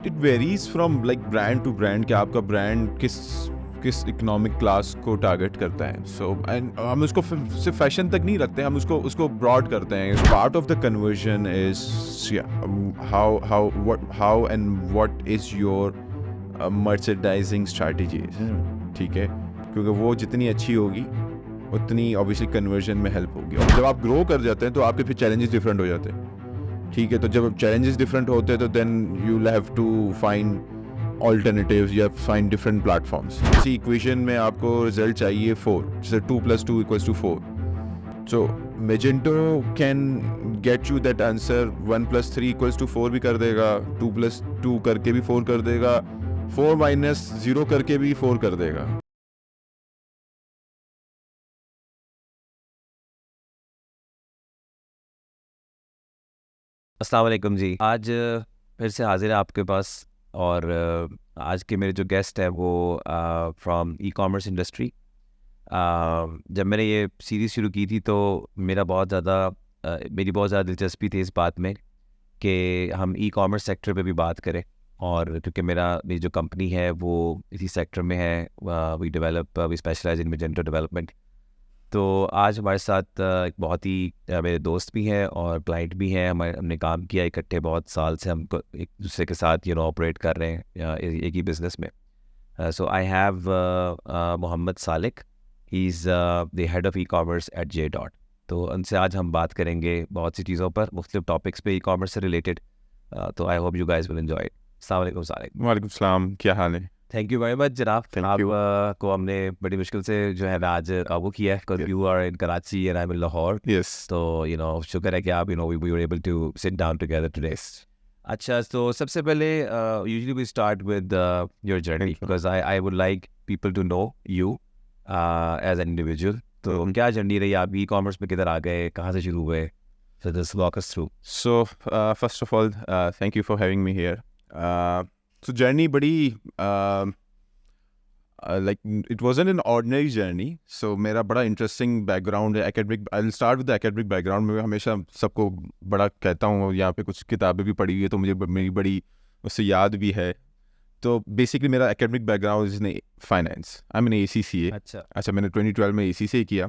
It varies from like brand to brand कि आपका brand किस इकोनॉमिक क्लास को टारगेट करता है. सो एंड हम उसको सिर्फ फैशन तक नहीं रखते, हम उसको ब्रॉड करते हैं. Part of the conversion is how and what is your merchandising strategy. ठीक है, क्योंकि वो जितनी अच्छी होगी उतनी ऑब्वियसली कन्वर्जन में हेल्प होगी. और जब आप ग्रो कर जाते हैं तो आपके फिर चैलेंजेस डिफरेंट हो जाते हैं. ठीक है, तो जब चैलेंजेस डिफरेंट होते हैं तो then you will have to find alternatives या फाइंड डिफरेंट प्लेटफॉर्म्स. इसी इक्वेशन में आपको रिजल्ट चाहिए 4, जैसे 2 + 2 = 4. सो Magento can get you that answer. 1 + 3 = 4 भी कर देगा, 2 + 2 करके भी 4 कर देगा, 4 - 0 करके भी 4 कर देगा. अस्सलाम वालेकुम जी. आज फिर से हाजिर है आपके पास. और आज के मेरे जो गेस्ट हैं वो फ्रॉम ई कॉमर्स इंडस्ट्री. जब मैंने ये सीरीज़ शुरू की थी तो मेरी बहुत ज़्यादा दिलचस्पी थी इस बात में कि हम ई कॉमर्स सेक्टर पे भी बात करें. और क्योंकि मेरी जो कंपनी है वो इसी सेक्टर में है. We specialise in Magento development. तो आज हमारे साथ एक बहुत ही मेरे दोस्त भी हैं और क्लाइंट भी हैं. हमने काम किया इकट्ठे, बहुत साल से हम एक दूसरे के साथ ऑपरेट कर रहे हैं एक ही बिज़नेस में. So I have Mohammad Salik. He is the head of e commerce at J Dot. तो उनसे आज हम बात करेंगे बहुत सी चीज़ों पर, मुख्तलिफ टॉपिक्स पे ई कॉमर्स से रिलेटेड. तो I hope you guys will enjoy it. अस्सलाम वालेकुम सालिक. वालेकुम सलाम, क्या हाल है? थैंक यू वेरी मच जनाब. Thank you. को हमने बड़ी मुश्किल से जो है ना आज काबू किया है, because you are in Karachi and I am in Lahore. Yes. तो शुक्र है कि आप we were able to sit down together today. अच्छा, तो सबसे पहले usually we start with your journey, Thank you. Because I would like people to know you as an individual. तो क्या जर्नी रही, आप ई कॉमर्स में किधर आ गए, कहाँ से शुरू हुए? So just walk us through. So, first of all, thank you for having me here. So journey बड़ी like it wasn't an ordinary journey. So मेरा बड़ा interesting background है academic. I'll start with the academic background. मैं हमेशा सबको बड़ा कहता हूँ, यहाँ पे कुछ किताबें भी पढ़ी हुई है तो मुझे मेरी बड़ी उससे याद भी है. तो बेसिकली मेरा academic background is in finance. I'm in ACCA. अच्छा, मैंने 2012 में ACCA किया.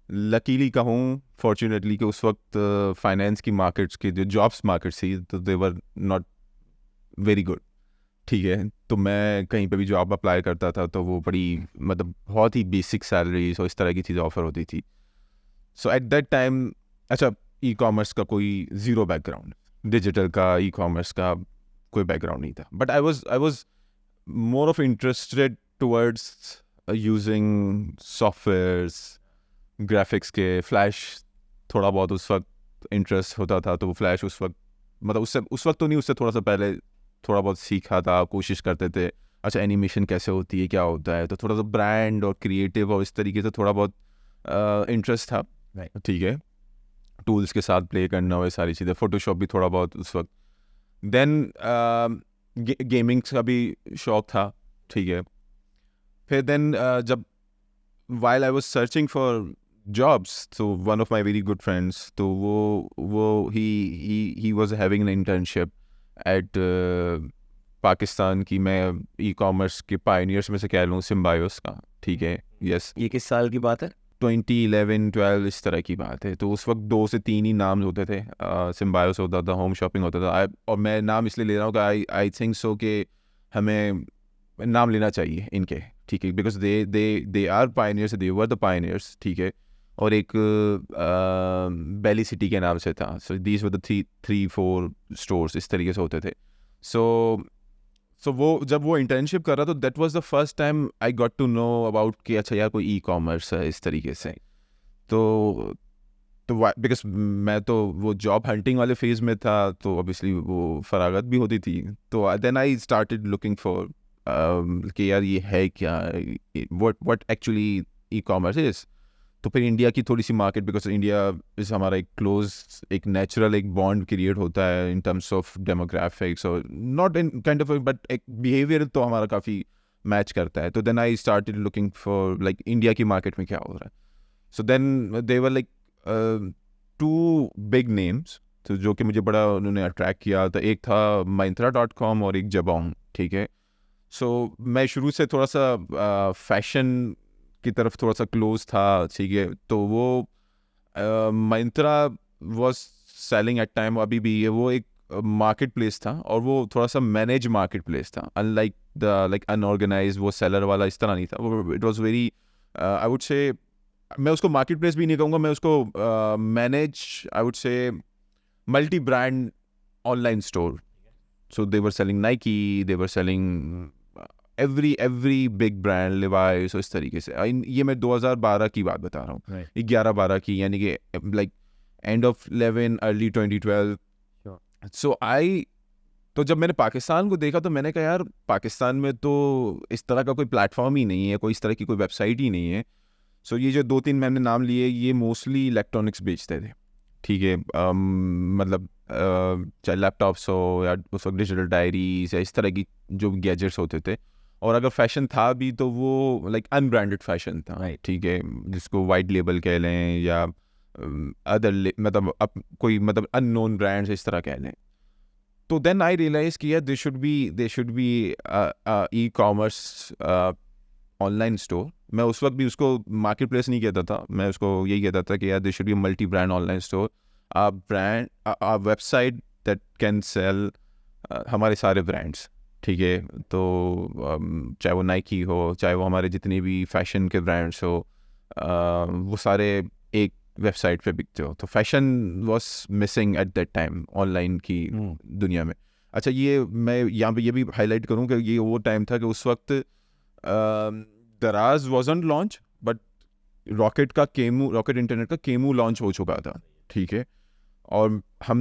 लकीली कहूँ, फॉर्चुनेटली, कि उस वक्त फाइनेंस की मार्केट्स की जो जॉब्स मार्केट्स थी तो दे वर नॉट वेरी गुड. ठीक है, तो मैं कहीं पे भी जॉब अप्लाई करता था तो वो बड़ी मतलब बहुत ही बेसिक सैलरीज और इस तरह की चीज़ें ऑफर होती थी. सो एट दैट टाइम, अच्छा, ई कॉमर्स का कोई ज़ीरो बैकग्राउंड, डिजिटल का, ई कॉमर्स का कोई बैकग्राउंड नहीं था. But I was more of interested towards using softwares, graphics के, फ्लैश थोड़ा बहुत उस वक्त इंटरेस्ट होता था. तो वो फ्लैश उस वक्त मतलब उस वक्त तो नहीं, उससे थोड़ा सा पहले थोड़ा बहुत सीखा था, कोशिश करते थे. अच्छा, एनिमेशन कैसे होती है, क्या होता है, तो थोड़ा सा ब्रांड और क्रिएटिव और इस तरीके से थोड़ा बहुत इंटरेस्ट था. ठीक है, टूल्स के साथ प्ले करना, वो सारी चीज़ें, फोटोशॉप भी थोड़ा बहुत उस वक्त. देन गेमिंग का भी शौक था. ठीक है, फिर देन जब while I was searching for jobs, so one of my very good friends, तो वो he was having an internship at Pakistan की, मैं ई कॉमर्स के पायनियर्स में से कह लूँ, सिम्बायोस का. ठीक है, यस. ये किस साल की बात है? 2011-12 इस तरह की बात है. तो उस वक्त 2 से 3 ही नाम होते थे. सिम्बायोस होता था, होम शॉपिंग होता था. और मैं नाम इसलिए ले रहा हूँ कि आई थिंक सो कि हमें नाम लेना चाहिए इनके. ठीक है, because they are pioneers, they were the pioneers. ठीक है, और एक बेली सिटी के नाम से था. So these were the 3-4 stores इस तरीके से होते थे. सो वो जब वो इंटर्नशिप कर रहा तो that was the first time I got to know about कि अच्छा यार कोई ई कॉमर्स है इस तरीके से. तो बिकॉज मैं तो वो जॉब हंटिंग वाले फेज में था, तो ऑब्वियसली वो फरागत भी होती थी. तो then I started looking for कि यार ये है क्या, what actually e commerce is. तो फिर इंडिया की थोड़ी सी मार्केट, बिकॉज इंडिया इज हमारा एक क्लोज, एक नेचुरल एक बॉन्ड क्रिएट होता है इन टर्म्स ऑफ डेमोग्राफिक्स और not in kind of, but एक बिहेवियर तो हमारा काफ़ी मैच करता है. तो then I started looking for like India की मार्केट में क्या हो रहा है. So then they were like 2 big names. तो जो कि मुझे बड़ा उन्होंने अट्रैक्ट किया। तो एक था myntra.com और एक जबोंग, ठीक है। सो मैं शुरू से थोड़ा सा फैशन की तरफ थोड़ा सा क्लोज था, ठीक है। तो वो Myntra was selling at time, अभी भी है, वो एक मार्केट प्लेस था और वो थोड़ा सा मैनेज मार्केट प्लेस था, अनलाइक द लाइक अनऑर्गेनाइज वो सेलर वाला इस तरह नहीं था वो। It was very I would say, मैं उसको मार्केट प्लेस भी नहीं कहूँगा, मैं उसको manage I would say multi brand online store. So they were selling Nike, they were selling every big brand, Levi's, इस तरीके से। ये मैं 2012 की बात बता रहा हूँ, 11-12 की, यानी कि लाइक एंड ऑफ 11 अर्ली 2012। सो तो जब मैंने पाकिस्तान को देखा तो मैंने कहा यार पाकिस्तान में तो इस तरह का कोई प्लेटफॉर्म ही नहीं है, कोई इस तरह की कोई वेबसाइट ही नहीं है। सो ये जो 2-3 मैंने नाम लिए, ये मोस्टली इलेक्ट्रॉनिक्स बेचते थे, ठीक है। मतलब चाहे लैपटॉप्स हो या उस वक्त डिजिटल डायरीज या इस तरह की जो गैजेट्स होते थे। और अगर फैशन था भी तो वो लाइक अनब्रांडेड फैशन था, ठीक है, जिसको वाइट लेबल कह लें या अदर मतलब कोई मतलब अननोन ब्रांड्स इस तरह कह लें। तो देन आई रियलाइज किया they should be e commerce online store. मैं उस वक्त भी उसको मार्केट प्लेस नहीं कहता था, मैं उसको यही कहता था कि यार दे should B multi brand online store, a website that can sell हमारे सारे ब्रांड्स, ठीक है। तो चाहे वो नाइकी हो, चाहे वो हमारे जितने भी फैशन के ब्रांड्स हो, वो सारे एक वेबसाइट पे बिकते हो। तो fashion was missing at that time online की दुनिया में। अच्छा, ये मैं यहाँ पे ये भी हाईलाइट करूँ कि ये वो टाइम था कि उस वक्त दराज wasn't launch, but rocket internet का केमू लॉन्च हो चुका था, ठीक है। और फिर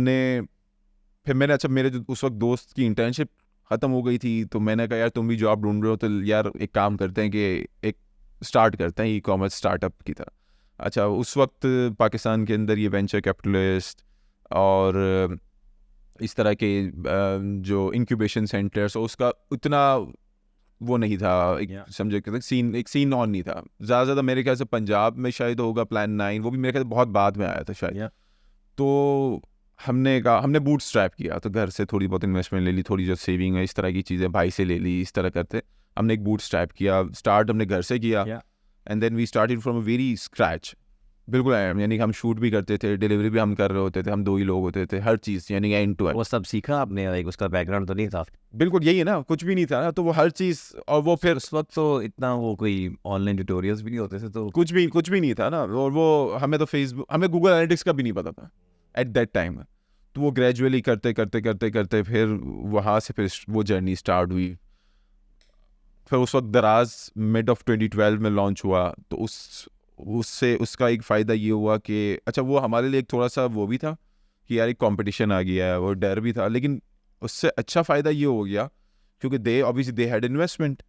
मैंने अच्छा, मेरे जो उस वक्त दोस्त की इंटर्नशिप ख़त्म हो गई थी, तो मैंने कहा यार तुम भी जॉब ढूंढ रहे हो तो यार एक काम करते हैं कि एक स्टार्ट करते हैं ई कॉमर्स स्टार्टअप की तरह। अच्छा, उस वक्त पाकिस्तान के अंदर ये वेंचर कैपिटलिस्ट और इस तरह के जो इंक्यूबेशन सेंटर्स, उसका उतना वो नहीं था, समझे कि एक सीन ऑन नहीं था ज़्यादा। मेरे ख्याल से पंजाब में शायद होगा प्लान 9, वो भी मेरे ख्याल से बहुत बाद में आया था शायद। तो हमने बूट स्ट्रैप किया, तो घर से थोड़ी बहुत इन्वेस्टमेंट ले ली, थोड़ी जो सेविंग है इस तरह की चीज़ें भाई से ले ली, इस तरह करते हमने एक बूट स्ट्रैप किया। स्टार्ट हमने घर से किया and then we started from a very scratch, बिल्कुल। यानी कि हम शूट भी करते थे, डिलीवरी भी हम कर रहे होते थे, हम 2 ही लोग होते थे, हर चीज़ यानी एंड टू एंड। वो सब सीखा आपने, लाइक उसका बैकग्राउंड तो नहीं था? बिल्कुल यही है ना, कुछ भी नहीं था ना, तो वो हर चीज़। और वो फिर उस वक्त तो इतना वो कोई ऑनलाइन ट्यूटोरियल्स भी नहीं होते थे, तो कुछ भी नहीं था ना। और वो हमें हमें गूगल एनालिटिक्स का भी नहीं पता था एट दैट टाइम। तो वो ग्रेजुअली करते फिर वहाँ से फिर वो जर्नी स्टार्ट हुई। फिर उस वक्त दराज मिड ऑफ 2012 में लॉन्च हुआ, तो उससे उसका एक फ़ायदा ये हुआ कि अच्छा, वो हमारे लिए एक थोड़ा सा वो भी था कि यार एक कंपटीशन आ गया है, वो डर भी था, लेकिन उससे अच्छा फ़ायदा ये हो गया क्योंकि दे हैड इन्वेस्टमेंट,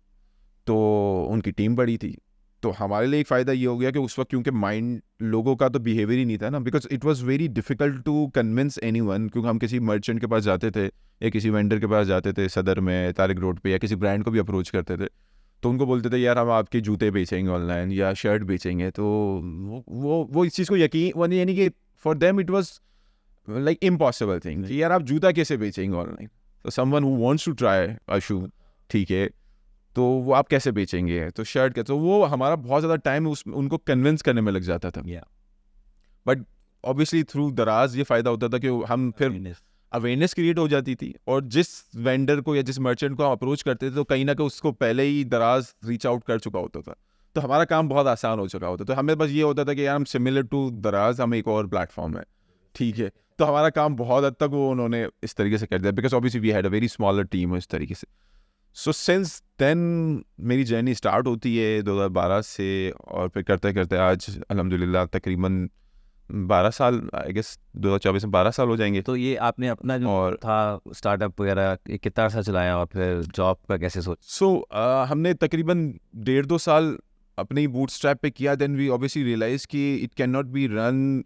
तो उनकी टीम बड़ी थी। तो हमारे लिए एक फ़ायदा ये हो गया कि उस वक्त क्योंकि माइंड लोगों का तो बिहेवियर ही नहीं था ना, because it was very difficult to convince anyone. क्योंकि हम किसी मर्चेंट के पास जाते थे या किसी वेंडर के पास जाते थे सदर में, तारिक रोड पे, या किसी ब्रांड को भी अप्रोच करते थे, तो उनको बोलते थे यार हम आपके जूते बेचेंगे ऑनलाइन या शर्ट बेचेंगे। तो वो इस चीज़ को यकीन, यानी कि for them it was like impossible thing कि यार आप जूता कैसे बेचेंगे ऑनलाइन। तो someone who wants to try a shoe, ठीक है, तो वो आप कैसे बेचेंगे, तो शर्ट के, तो वो हमारा बहुत ज़्यादा टाइम उनको कन्विंस करने में लग जाता था। बट ऑब्वियसली थ्रू दराज ये फ़ायदा होता था कि हम फिर अवेयरनेस क्रिएट हो जाती थी, और जिस वेंडर को या जिस मर्चेंट को हम अप्रोच करते थे तो कहीं ना कहीं उसको पहले ही दराज रीच आउट कर चुका होता था, तो हमारा काम बहुत आसान हो चुका होता। तो हमें बस ये होता था कि यार हम सिमिलर टू दराज, हम एक और प्लेटफॉर्म है, ठीक है। तो हमारा काम बहुत हद तक वो उन्होंने इस तरीके से कर दिया, because obviously we had a very smaller team इस तरीके से। सो सिंस देन मेरी जर्नी स्टार्ट होती है 2012 से, और फिर करते करते आज अल्हम्दुलिल्लाह तकरीबन 12 साल, आई गेस 2024 में 12 साल हो जाएंगे। तो ये आपने अपना जो था स्टार्टअप वगैरह कितना अर्सा चलाया, और फिर जॉब का कैसे सोचा? हमने तकरीबन 1.5-2 साल अपने ही बूटस्ट्रैप पे किया। देन वी ऑब्वियसली रियलाइज कि it can not be run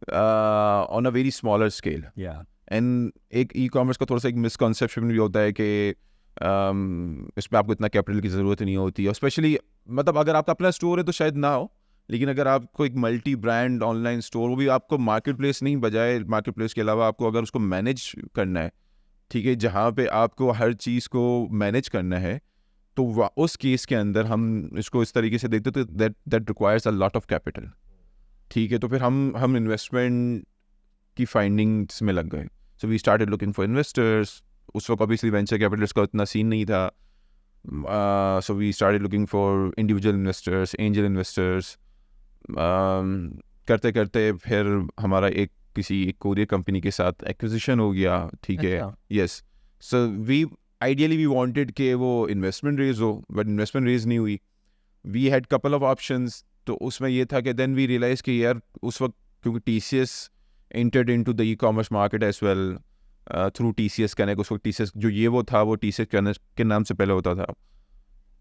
on a very smaller scale. And एक ई कॉमर्स का थोड़ा सा एक मिसकॉन्सेप्शन भी होता है कि इसमें आपको इतना कैपिटल की ज़रूरत नहीं होती है, स्पेशली मतलब अगर आपका अपना स्टोर है तो शायद ना हो, लेकिन अगर आपको एक मल्टी ब्रांड ऑनलाइन स्टोर, वो भी आपको मार्केट प्लेस नहीं, बजाय मार्केट प्लेस के अलावा आपको अगर उसको मैनेज करना है, ठीक है, जहाँ पे आपको हर चीज़ को मैनेज करना है, तो उस केस के अंदर हम इसको इस तरीके से देखते तो that requires a lot of capital, ठीक है। तो फिर हम इन्वेस्टमेंट की फाइंडिंग्स में लग गए। So we started looking for investors. उस वक्त ऑब्वियसली वेंचर कैपिटलिस्ट का उतना सीन नहीं था। So we started looking for individual investors, angel investors. करते करते फिर हमारा किसी कोरियर कंपनी के साथ एक्विजिशन हो गया, ठीक है। यस, सो वी वांटेड कि वो इन्वेस्टमेंट रेज हो, बट इन्वेस्टमेंट रेज नहीं हुई। We had couple of options. तो उसमें ये था कि देन वी रियलाइज कि यार उस वक्त क्योंकि TCS entered into the e-commerce market as well through TCS Connect। उस वक्त TCS जो वो था वो TCS Connect के नाम से पहले होता था।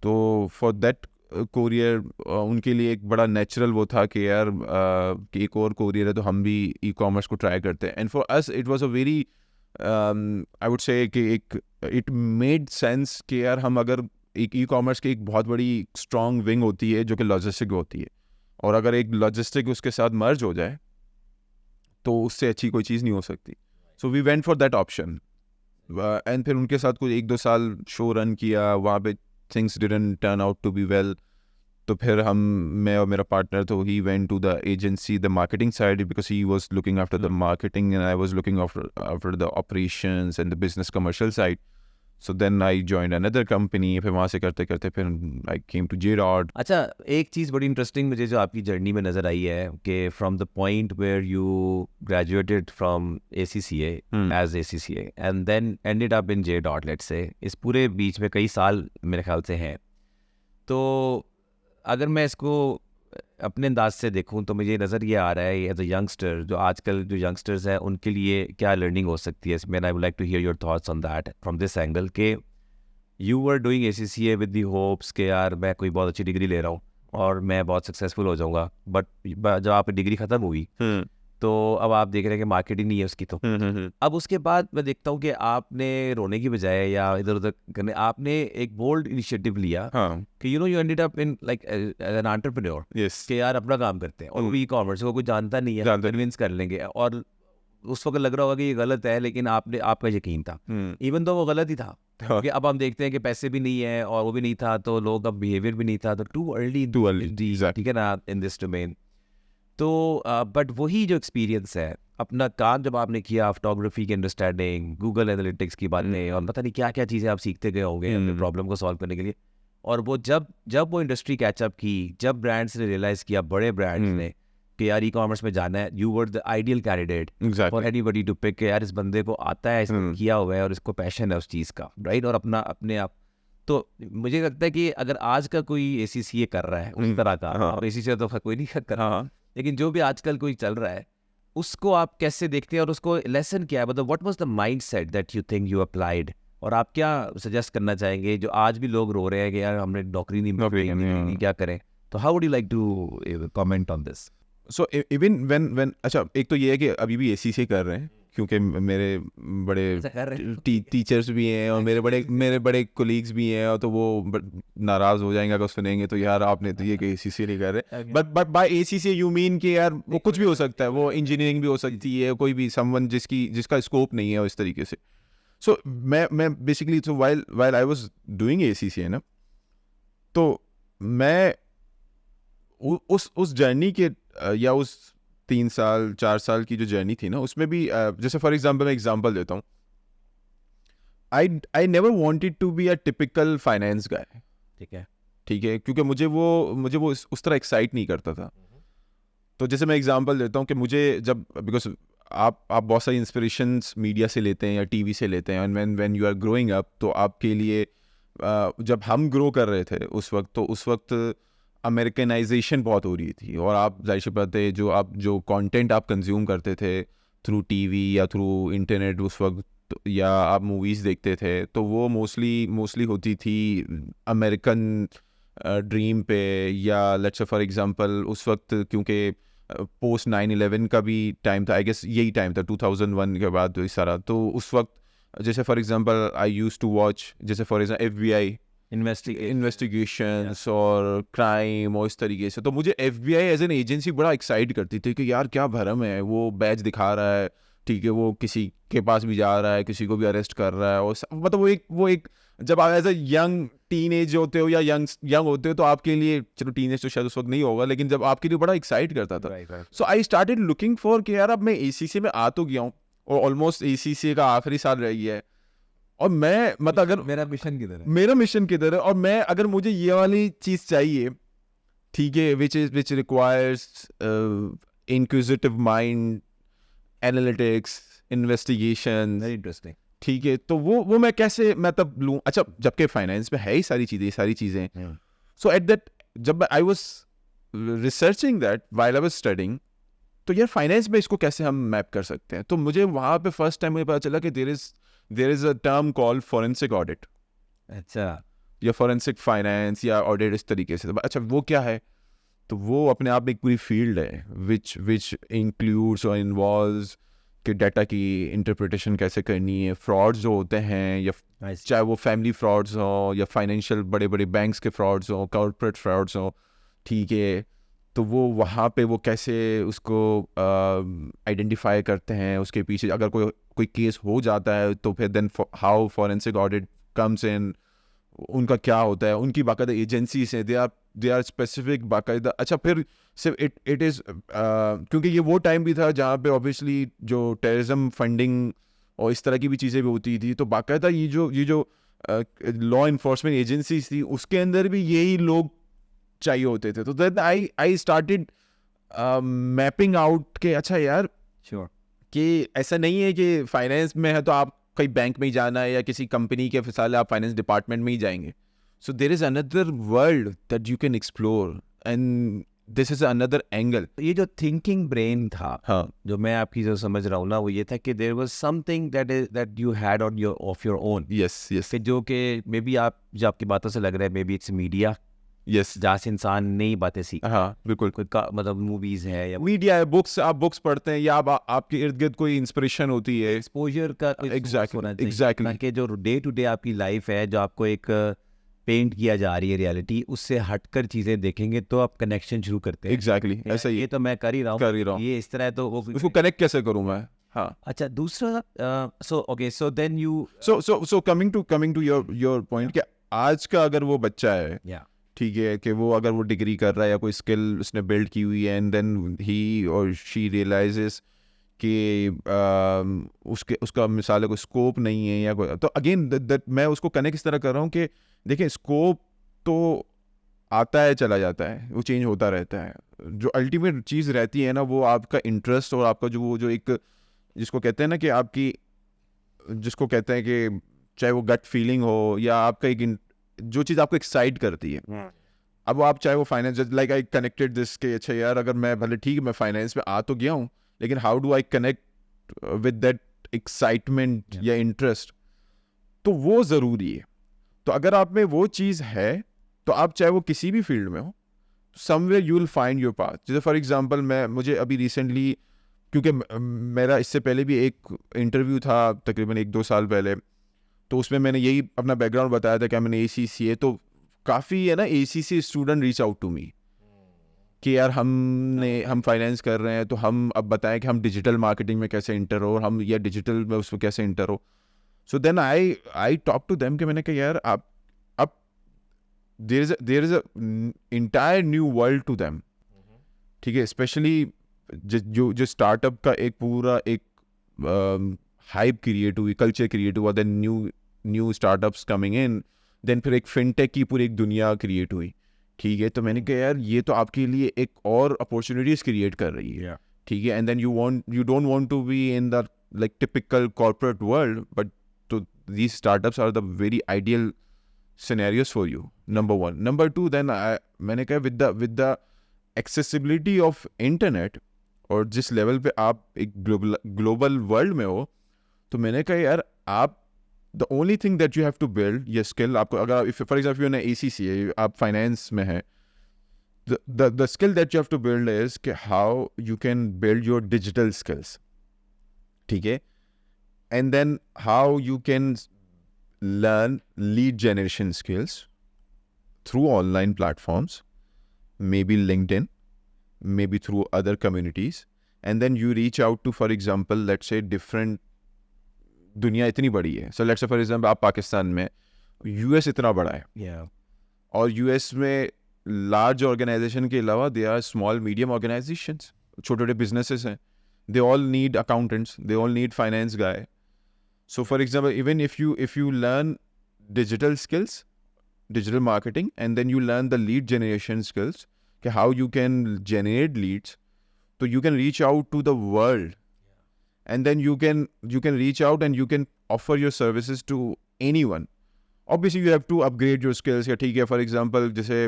तो फॉर दैट कोरियर उनके लिए एक बड़ा नेचुरल वो था कि यार कि एक और कोरियर है तो हम भी ई-कॉमर्स को ट्राई करते हैं। And for us it was a very I would say कि इट मेड सेंस कि यार हम अगर एक ई-कॉमर्स की एक बहुत बड़ी स्ट्रॉन्ग विंग होती है जो कि लॉजिस्टिक होती है, और अगर एक लॉजिस्टिक उसके साथ मर्ज हो जाए तो उससे अच्छी कोई चीज़ नहीं हो सकती। So we went for that option. And फिर उनके साथ कुछ 1-2 साल शो रन किया, वहाँ पे things didn't turn out to be well. तो फिर मैं और मेरा पार्टनर, तो he went to the agency, the marketing side, because he was looking after the marketing and I was looking after the operations and the business commercial side. So then I joined another company. फिर वहाँ से करते करते फिर आई came to J-Rod। अच्छा, एक चीज़ बड़ी interesting मुझे जो आपकी जर्नी में नज़र आई है कि from the point where you graduated from ACCA as ACCA and then ended up in J-Rod, let's say, इस पूरे बीच में कई साल मेरे ख्याल से हैं। तो अगर मैं इसको अपने अंदाज से देखूं तो मुझे नज़र ये आ रहा है एज अ यंगस्टर, जो आजकल जो यंगस्टर्स हैं उनके लिए क्या लर्निंग हो सकती है इसमें। I would like to hear your thoughts on that from this angle के you were doing ACCA with the hopes के यार मैं कोई बहुत अच्छी डिग्री ले रहा हूँ और मैं बहुत सक्सेसफुल हो जाऊँगा, बट जब आपकी डिग्री ख़त्म हुई तो अब आप देख रहे हैं कि मार्केट ही नहीं है उसकी। तो अब उसके बाद मैं देखता हूँ कि आपने रोने की बजाय या इधर उधर करने, आपने एक बोल्ड इनिशिएटिव लिया कि you ended up in like an entrepreneur कि यार अपना काम करते हैं, और वो ई-कॉमर्स को कोई जानता नहीं है, कन्विंस कर लेंगे। और उस वक्त लग रहा होगा कि ये गलत है, लेकिन आपका यकीन था इवन तो वो गलत ही था। कि अब हम देखते हैं कि पैसे भी नहीं है और वो भी नहीं था, तो लोग अब बिहेवियर भी नहीं था, तो टू अर्ली, ठीक है ना, इन दिस डोमेन। तो बट वही जो एक्सपीरियंस है, अपना काम जब आपने किया, फोटोग्राफी की अंडरस्टैंडिंग, गूगल एनालिटिक्स की बातें, और पता नहीं क्या क्या चीज़ें आप सीखते गए होंगे अपने प्रॉब्लम को सॉल्व करने के लिए। और वो जब वो इंडस्ट्री कैचअप की, जब ब्रांड्स ने रियलाइज़ किया, बड़े ब्रांड्स ने, कि यार ई-कॉमर्स में जाना है, you were the ideal candidate for anybody to pick, यार इस बंदे को आता है, इसने किया हुआ है और इसको पैशन है उस चीज़ का, राइट, और अपने आप। तो मुझे लगता है कि अगर आज का कोई ACCA कर रहा है उस तरह का, अब ACCA तो कोई नहीं कर रहा, लेकिन जो भी आजकल कोई चल रहा है, उसको आप कैसे देखते हैं और उसको लेसन क्या है, मतलब what was the mindset that you think you applied, और आप क्या सजेस्ट करना चाहेंगे जो आज भी लोग रो रहे हैं कि यार हमने नौकरी नहीं, क्या करें? तो how would you like to comment on this? So even when अच्छा, एक तो ये है कि अभी भी ACCA कर रहे हैं, क्योंकि मेरे बड़े टीचर्स भी हैं और मेरे बड़े कोलीग्स भी हैं, और तो वो नाराज़ हो जाएंगे अगर सुनेंगे तो यार आपने तो ये कि ACCA नहीं कर रहे। But by ACCA you mean कि यार वो कुछ भी हो सकता है, वो इंजीनियरिंग भी हो सकती है, कोई भी समवन जिसका स्कोप नहीं है इस तरीके से। सो मैं बेसिकली, तो while I was doing ACCA ना, तो मैं उस जर्नी के या उस 3 साल 4 साल की जो जर्नी थी ना, उसमें भी जैसे फॉर एग्जांपल मैं एग्जांपल देता हूँ, I never wanted to be a typical finance guy, ठीक है, क्योंकि मुझे वो उस तरह एक्साइट नहीं करता था। तो जैसे मैं एग्जांपल देता हूँ कि मुझे जब, बिकॉज आप बहुत सारी इंस्पिरेशंस मीडिया से लेते हैं या TV से लेते हैं, and when you are growing up, तो आपके लिए जब हम ग्रो कर रहे थे उस वक्त अमेरिकनाइजेशन बहुत हो रही थी, और आप जाहिर सी बात है जो कंटेंट आप कंज्यूम करते थे थ्रू TV या थ्रू इंटरनेट उस वक्त, या आप मूवीज़ देखते थे, तो वो मोस्टली होती थी अमेरिकन ड्रीम पे, या लेट्स से फॉर एग्जांपल उस वक्त क्योंकि पोस्ट 9/11 का भी टाइम था, आई गेस यही टाइम था 2001 के बाद सारा। तो उस वक्त जैसे for example I used to watch, जैसे फॉर एग्जांपल FBI, इन्वेस्टिगेशंस और क्राइम और इस तरीके से। तो मुझे FBI एज एन एजेंसी बड़ा एक्साइट करती थी कि यार क्या भरम है, वो बैच दिखा रहा है, ठीक है, वो किसी के पास भी जा रहा है, किसी को भी अरेस्ट कर रहा है, और मतलब वो एक जब आप एज ए यंग टीनेज होते हो या यंग होते हो तो आपके लिए, चलो टीनेज तो शायद उस वक्त नहीं होगा, लेकिन जब आपके लिए बड़ा एक्साइट करता था। सो आई स्टार्टेड लुकिंग फॉर कि यार अब मैं ACC में आ तो गया हूँ और ऑलमोस्ट ACC का आखिरी साल रह गया है, और मैं मतलब अगर मेरा मिशन किधर है, और मैं अगर मुझे ये वाली चीज चाहिए, ठीक है, which requires inquisitive mind, analytics, investigation, very interesting. ठीक है, तो वो मैं कैसे मैं तब लूँ। अच्छा, जबकि फाइनेंस में है ही सारी चीजें। सो एट दैट, जब I was researching that while I was studying, तो यार फाइनेंस में इसको कैसे हम मैप कर सकते हैं, तो मुझे वहाँ पे फर्स्ट टाइम मुझे पता चला कि there is a term called forensic audit अच्छा, या फॉरेंसिक फाइनेंस या ऑडिट, इस तरीके से। अच्छा, वो क्या है? तो वो अपने आप में एक पूरी फील्ड है विच इंक्लूड्स और इन्वॉल्व्स कि डाटा की इंटरप्रिटेशन कैसे करनी है, फ्रॉड्स जो होते हैं, या चाहे वो फैमिली फ्रॉड्स हो या फाइनेंशियल बड़े बड़े बैंक्स के फ्रॉड्स हो, कॉर्पोरेट फ्रॉड्स हो, ठीक है, तो वो वहाँ पे वो कैसे उसको आइडेंटिफाई करते हैं, उसके पीछे अगर कोई केस हो जाता है तो फिर then how forensic audit comes in, उनका क्या होता है, उनकी बाकायदा एजेंसीज हैं, दे आर स्पेसिफिक बाकायदा। अच्छा, फिर सिर्फ इट इज़ क्योंकि ये वो टाइम भी था जहाँ पे ऑब्वियसली जो टेररिज्म फंडिंग और इस तरह की भी चीज़ें भी होती थी, तो बाकायदा ये जो लॉ इन्फोर्समेंट एजेंसीज थी उसके अंदर भी यही लोग चाहिए होते थे। तो then I started mapping out के अच्छा यार श्योर, कि ऐसा नहीं है कि फाइनेंस में है तो आप कहीं बैंक में ही जाना है या किसी कंपनी के फिसाले आप फाइनेंस डिपार्टमेंट में ही जाएंगे। So there is another world that you can explore and this is another angle. ये जो थिंकिंग ब्रेन था, हाँ, जो मैं आपकी जो समझ रहा हूँ ना, वो ये था कि there was something that you had on your of your own, yes yes जो कि मे बी आप जो आपकी बातों से लग रहा है may be it's media, yes, जहाँ से इंसान नई बातें सीख, हाँ बिल्कुल, कोई मतलब मूवीज है या मीडिया है, बुक्स, आप बुक्स पढ़ते हैं या आपके इर्द गिर्द कोई इंस्पिरेशन होती है, एक्सपोजर का कोई source Exactly, होना चाहिए, exactly. ताकि जो डे टू डे आपकी लाइफ है, जो आपको एक पेंट किया जा रही है रियलिटी, उससे हटकर चीजें देखेंगे तो आप कनेक्शन शुरू करते हैं। एग्जैक्टली ऐसा ही ये तो मैं कर ही रहा हूँ, ये इस तरह है, तो वो उसको कनेक्ट कैसे करूँ मैं। हाँ, अच्छा, दूसरा so okay, so then you so coming to your point कि आज का अगर वो बच्चा है, या ठीक है, कि वो अगर वो डिग्री कर रहा है या कोई स्किल उसने बिल्ड की हुई है एंड देन ही और शी रियलाइजेस कि उसका मिसाल है कोई स्कोप नहीं है या कोई, तो अगेन मैं उसको कनेक्ट इस तरह कर रहा हूँ कि देखिए स्कोप तो आता है चला जाता है, वो चेंज होता रहता है, जो अल्टीमेट चीज़ रहती है ना वो आपका इंटरेस्ट और आपका जो एक जिसको कहते हैं ना कि आपकी, जिसको कहते हैं कि चाहे वो गट फीलिंग हो या आपका एक जो चीज़ आपको एक्साइट करती है। अब आप चाहे वो finance, like I connected this के अच्छा यार अगर मैं भले ठीक है मैं फाइनेंस में आ तो गया हूँ, लेकिन how do I connect with that excitement या इंटरेस्ट, तो वो ज़रूरी है। तो अगर आप में वो चीज़ है तो आप चाहे वो किसी भी फील्ड में हो, somewhere you will find your path. जैसे फॉर एग्जांपल मुझे अभी रिसेंटली, क्योंकि मेरा इससे पहले भी एक इंटरव्यू था तकरीबन 1-2 साल पहले, तो उसमें मैंने यही अपना बैकग्राउंड बताया था कि मैंने ACCA, तो काफ़ी है ना ACCA student reach out to me कि यार हम फाइनेंस कर रहे हैं, तो हम अब बताएं कि हम डिजिटल मार्केटिंग में कैसे इंटर हो, और हम या डिजिटल में उसमें कैसे इंटर हो। So then I talk to them कि मैंने कहा यार आप there is a entire new world to them, ठीक है, स्पेशली जो स्टार्टअप का एक पूरा एक हाइप क्रिएट हुई, कल्चर क्रिएट हुआ, then new startups coming in, then फिर एक फिनटेक की पूरी एक दुनिया क्रिएट हुई, ठीक है। तो मैंने कहा यार ये तो आपके लिए एक और अपॉर्चुनिटीज क्रिएट कर रही है, ठीक है, and then you don't want to be in the like typical corporate world, but तो these startups are the very ideal scenarios for you, number one. Number two, then मैंने कहा with the accessibility of internet और जिस level पे आप एक global world में हो, तो मैंने कहा यार आप the only thing that you have to build ये skill आपको, अगर for example you're in ACCA, आप फाइनेंस में हैं, the skill that you have to build is कि how you can build your digital skills, ठीक है, and then how you can learn lead generation skills, through online platforms, maybe LinkedIn, maybe through other communities, and then you reach out to, for example, let's say different, दुनिया इतनी बड़ी है, so let's say for example आप पाकिस्तान में, US इतना बड़ा है, Yeah. और US में large organization के अलावा they are small medium organizations, छोटे छोटे businesses हैं, they all need accountants, they all need finance guy. So for example, even if you learn digital skills, digital marketing, and then you learn the lead generation skills, okay, how you can generate leads, so you can reach out to the world, and then you can reach out and you can offer your services to anyone. Obviously you have to upgrade your skills. या ठीक है, for example जैसे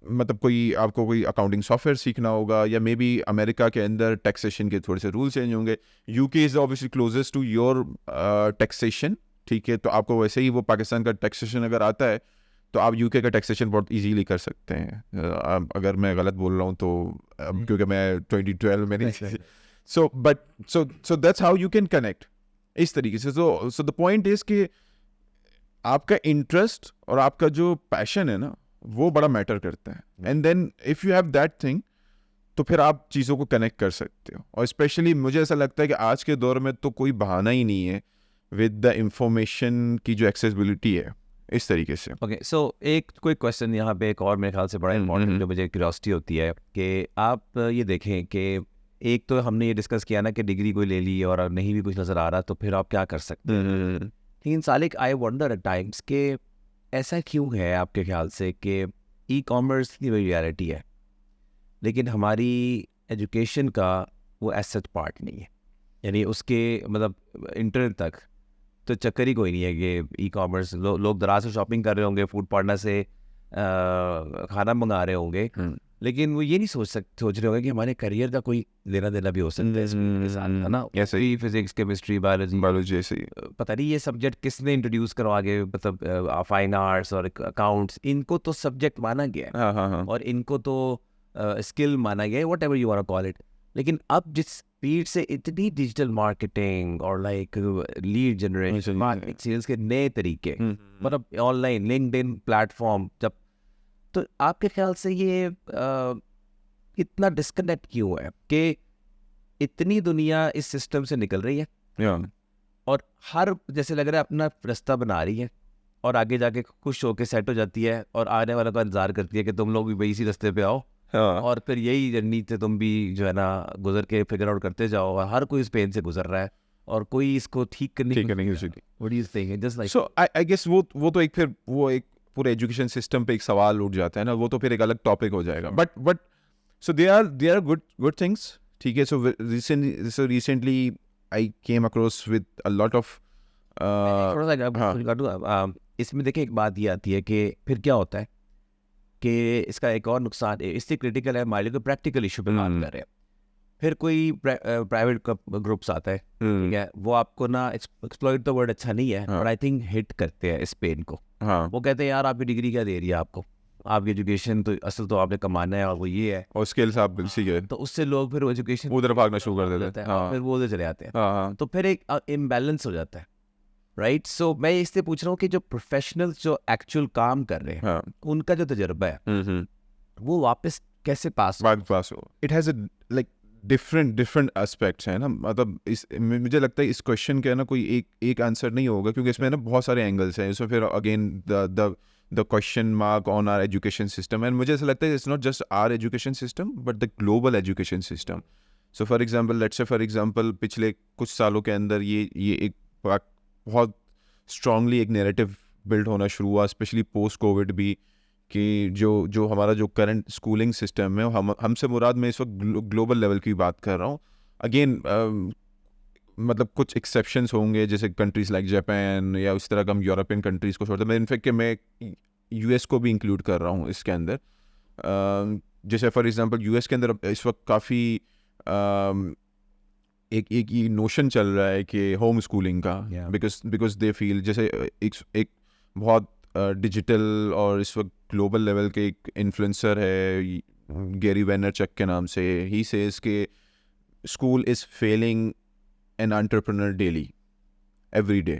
मतलब आपको कोई accounting software सीखना होगा, या मे बी अमेरिका के अंदर टैक्सेशन के थोड़े से रूल चेंज होंगे, UK is obviously closest to your taxation, ठीक है, तो आपको वैसे ही वो पाकिस्तान का टैक्सेशन अगर आता है तो आप यूके का टैक्सेशन बहुत इजीली कर सकते हैं। अगर मैं गलत बोल रहा हूँ तो क्योंकि मैं 2012 में नहीं, so that's how you can connect इस तरीके से। so the point is कि आपका इंटरेस्ट और आपका जो पैशन है ना, वो बड़ा मैटर करता है, and then if you have that thing तो फिर आप चीज़ों को कनेक्ट कर सकते हो। और स्पेशली मुझे ऐसा लगता है कि आज के दौर में तो कोई बहाना ही नहीं है विद द इंफॉर्मेशन की जो एक्सेसिबिलिटी है इस तरीके से। ओके, सो एक कोई क्वेश्चन यहाँ पे, एक और मेरे ख्याल से बड़ा इंपॉर्टेंट जो मुझे क्यूरियोसिटी होती है कि आप ये देखें कि एक तो हमने ये डिस्कस किया ना कि डिग्री कोई ले ली और नहीं भी कुछ नज़र आ रहा तो फिर आप क्या कर सकते हैं। लेकिन Salik, I wonder at times कि ऐसा क्यों है आपके ख्याल से कि ई कॉमर्स की वही रियलिटी है लेकिन हमारी एजुकेशन का वो एसेट पार्ट नहीं है, यानी उसके मतलब इंटरनेट तक तो चक्कर ही कोई नहीं है कि ई कॉमर्स लोग दराज से शॉपिंग कर रहे होंगे, फूड पार्टनर से खाना मंगा रहे होंगे, लेकिन वो ये नहीं सोच रहे होंगे कि हमारे करियर का कोई लेना देना भी हो सकता है इसके साथ, है ना। ऐसे ही फिजिक्स, केमिस्ट्री, बायोलॉजी ऐसे ही पता नहीं ये सब्जेक्ट किसने इंट्रोड्यूस करवा के, मतलब फाइन आर्ट्स और अकाउंट्स, इनको तो सब्जेक्ट माना गया है, हाँ और इनको तो स्किल माना गया है, whatever you want to call it. लेकिन अब जिस स्पीड से इतनी डिजिटल मार्केटिंग और like lead generation, marketing, sales के नए तरीके, मतलब ऑनलाइन लिंक्डइन प्लेटफॉर्म, जब तो आपके ख्याल से ये इतना डिस्कनेक्ट क्यों है कि इतनी दुनिया इस सिस्टम से निकल रही है और हर जैसे लग रहा है अपना रास्ता बना रही है और आगे जाके खुश होकर सेट हो जाती है और आने वालों का इंतजार करती है कि तुम लोग भी वही इसी रास्ते पे आओ, और फिर यही जर्नी से तुम भी जो है ना गुजर के फिगर आउट करते जाओ। और हर कोई इस पेन से गुजर रहा है और कोई इसको ठीक करने की just like, so I guess वो तो एक फिर वो एक पूरे एजुकेशन सिस्टम पे एक सवाल उठ जाता है ना, वो तो फिर एक अलग टॉपिक हो जाएगा। But so they are good things, ठीक है। So recently I came across with a lot of इसमें देखिए एक बात ये आती है कि फिर क्या होता है कि इसका एक और नुकसान है, इससे क्रिटिकल है मान लो प्रैक्टिकल इशू पे बात कर रहे हैं, फिर कोई प्राइवेट ग्रुप्स आता है, ठीक है, वो आपको ना एक्सप्लॉइट तो वर्ड अच्छा नहीं है, बट आई थिंक हिट करते हैं इस पेन को। वो कहते हैं यार आपकी डिग्री क्या दे रही है आपको, आपकी एजुकेशन तो असल तो आपने कमाना है और वो ये है, और स्किल्स आप सीखे, तो उससे लोग फिर एजुकेशन उधर भागना शुरू कर देते हैं, फिर वो उधर चले आते हैं, तो फिर एक इम्बैलेंस हो जाता है, राइट। सो मैं इससे पूछ रहा हूँ कि जो प्रोफेशनल्स जो एक्चुअल काम कर रहे हैं उनका जो तजुर्बा है वो वापस कैसे पास हो। It has a like different aspects हैं ना, मतलब मुझे लगता है इस क्वेश्चन के ना कोई एक आंसर नहीं होगा, क्योंकि इसमें ना बहुत सारे एंगल्स हैं। इसमें फिर again the question mark on our education system, and मुझे ऐसा लगता है it's not just our education system but the global education system. So for example पिछले कुछ सालों के अंदर ये एक बहुत स्ट्रांगली एक नैरेटिव बिल्ड होना शुरू हुआ, स्पेशली पोस्ट कोविड भी, कि जो हमारा जो करंट स्कूलिंग सिस्टम है, हमसे मुराद मैं इस वक्त ग्लोबल लेवल की बात कर रहा हूँ। अगेन मतलब कुछ एक्सेप्शंस होंगे, जैसे कंट्रीज लाइक जापान या उस तरह का, हम यूरोपियन कंट्रीज़ को छोड़ते हैं, मैं इनफैक्ट मैं यूएस को भी इंक्लूड कर रहा हूँ इसके अंदर। जैसे फॉर एग्जांपल यूएस के अंदर इस वक्त काफ़ी एक ये नोशन चल रहा है कि होम स्कूलिंग का, बिकॉज दे फील जैसे एक बहुत डिजिटल और इस वक्त ग्लोबल लेवल के एक इन्फ्लुएंसर है गैरी वेनरचक के नाम से, ही सेज के school is failing an entrepreneur daily every day.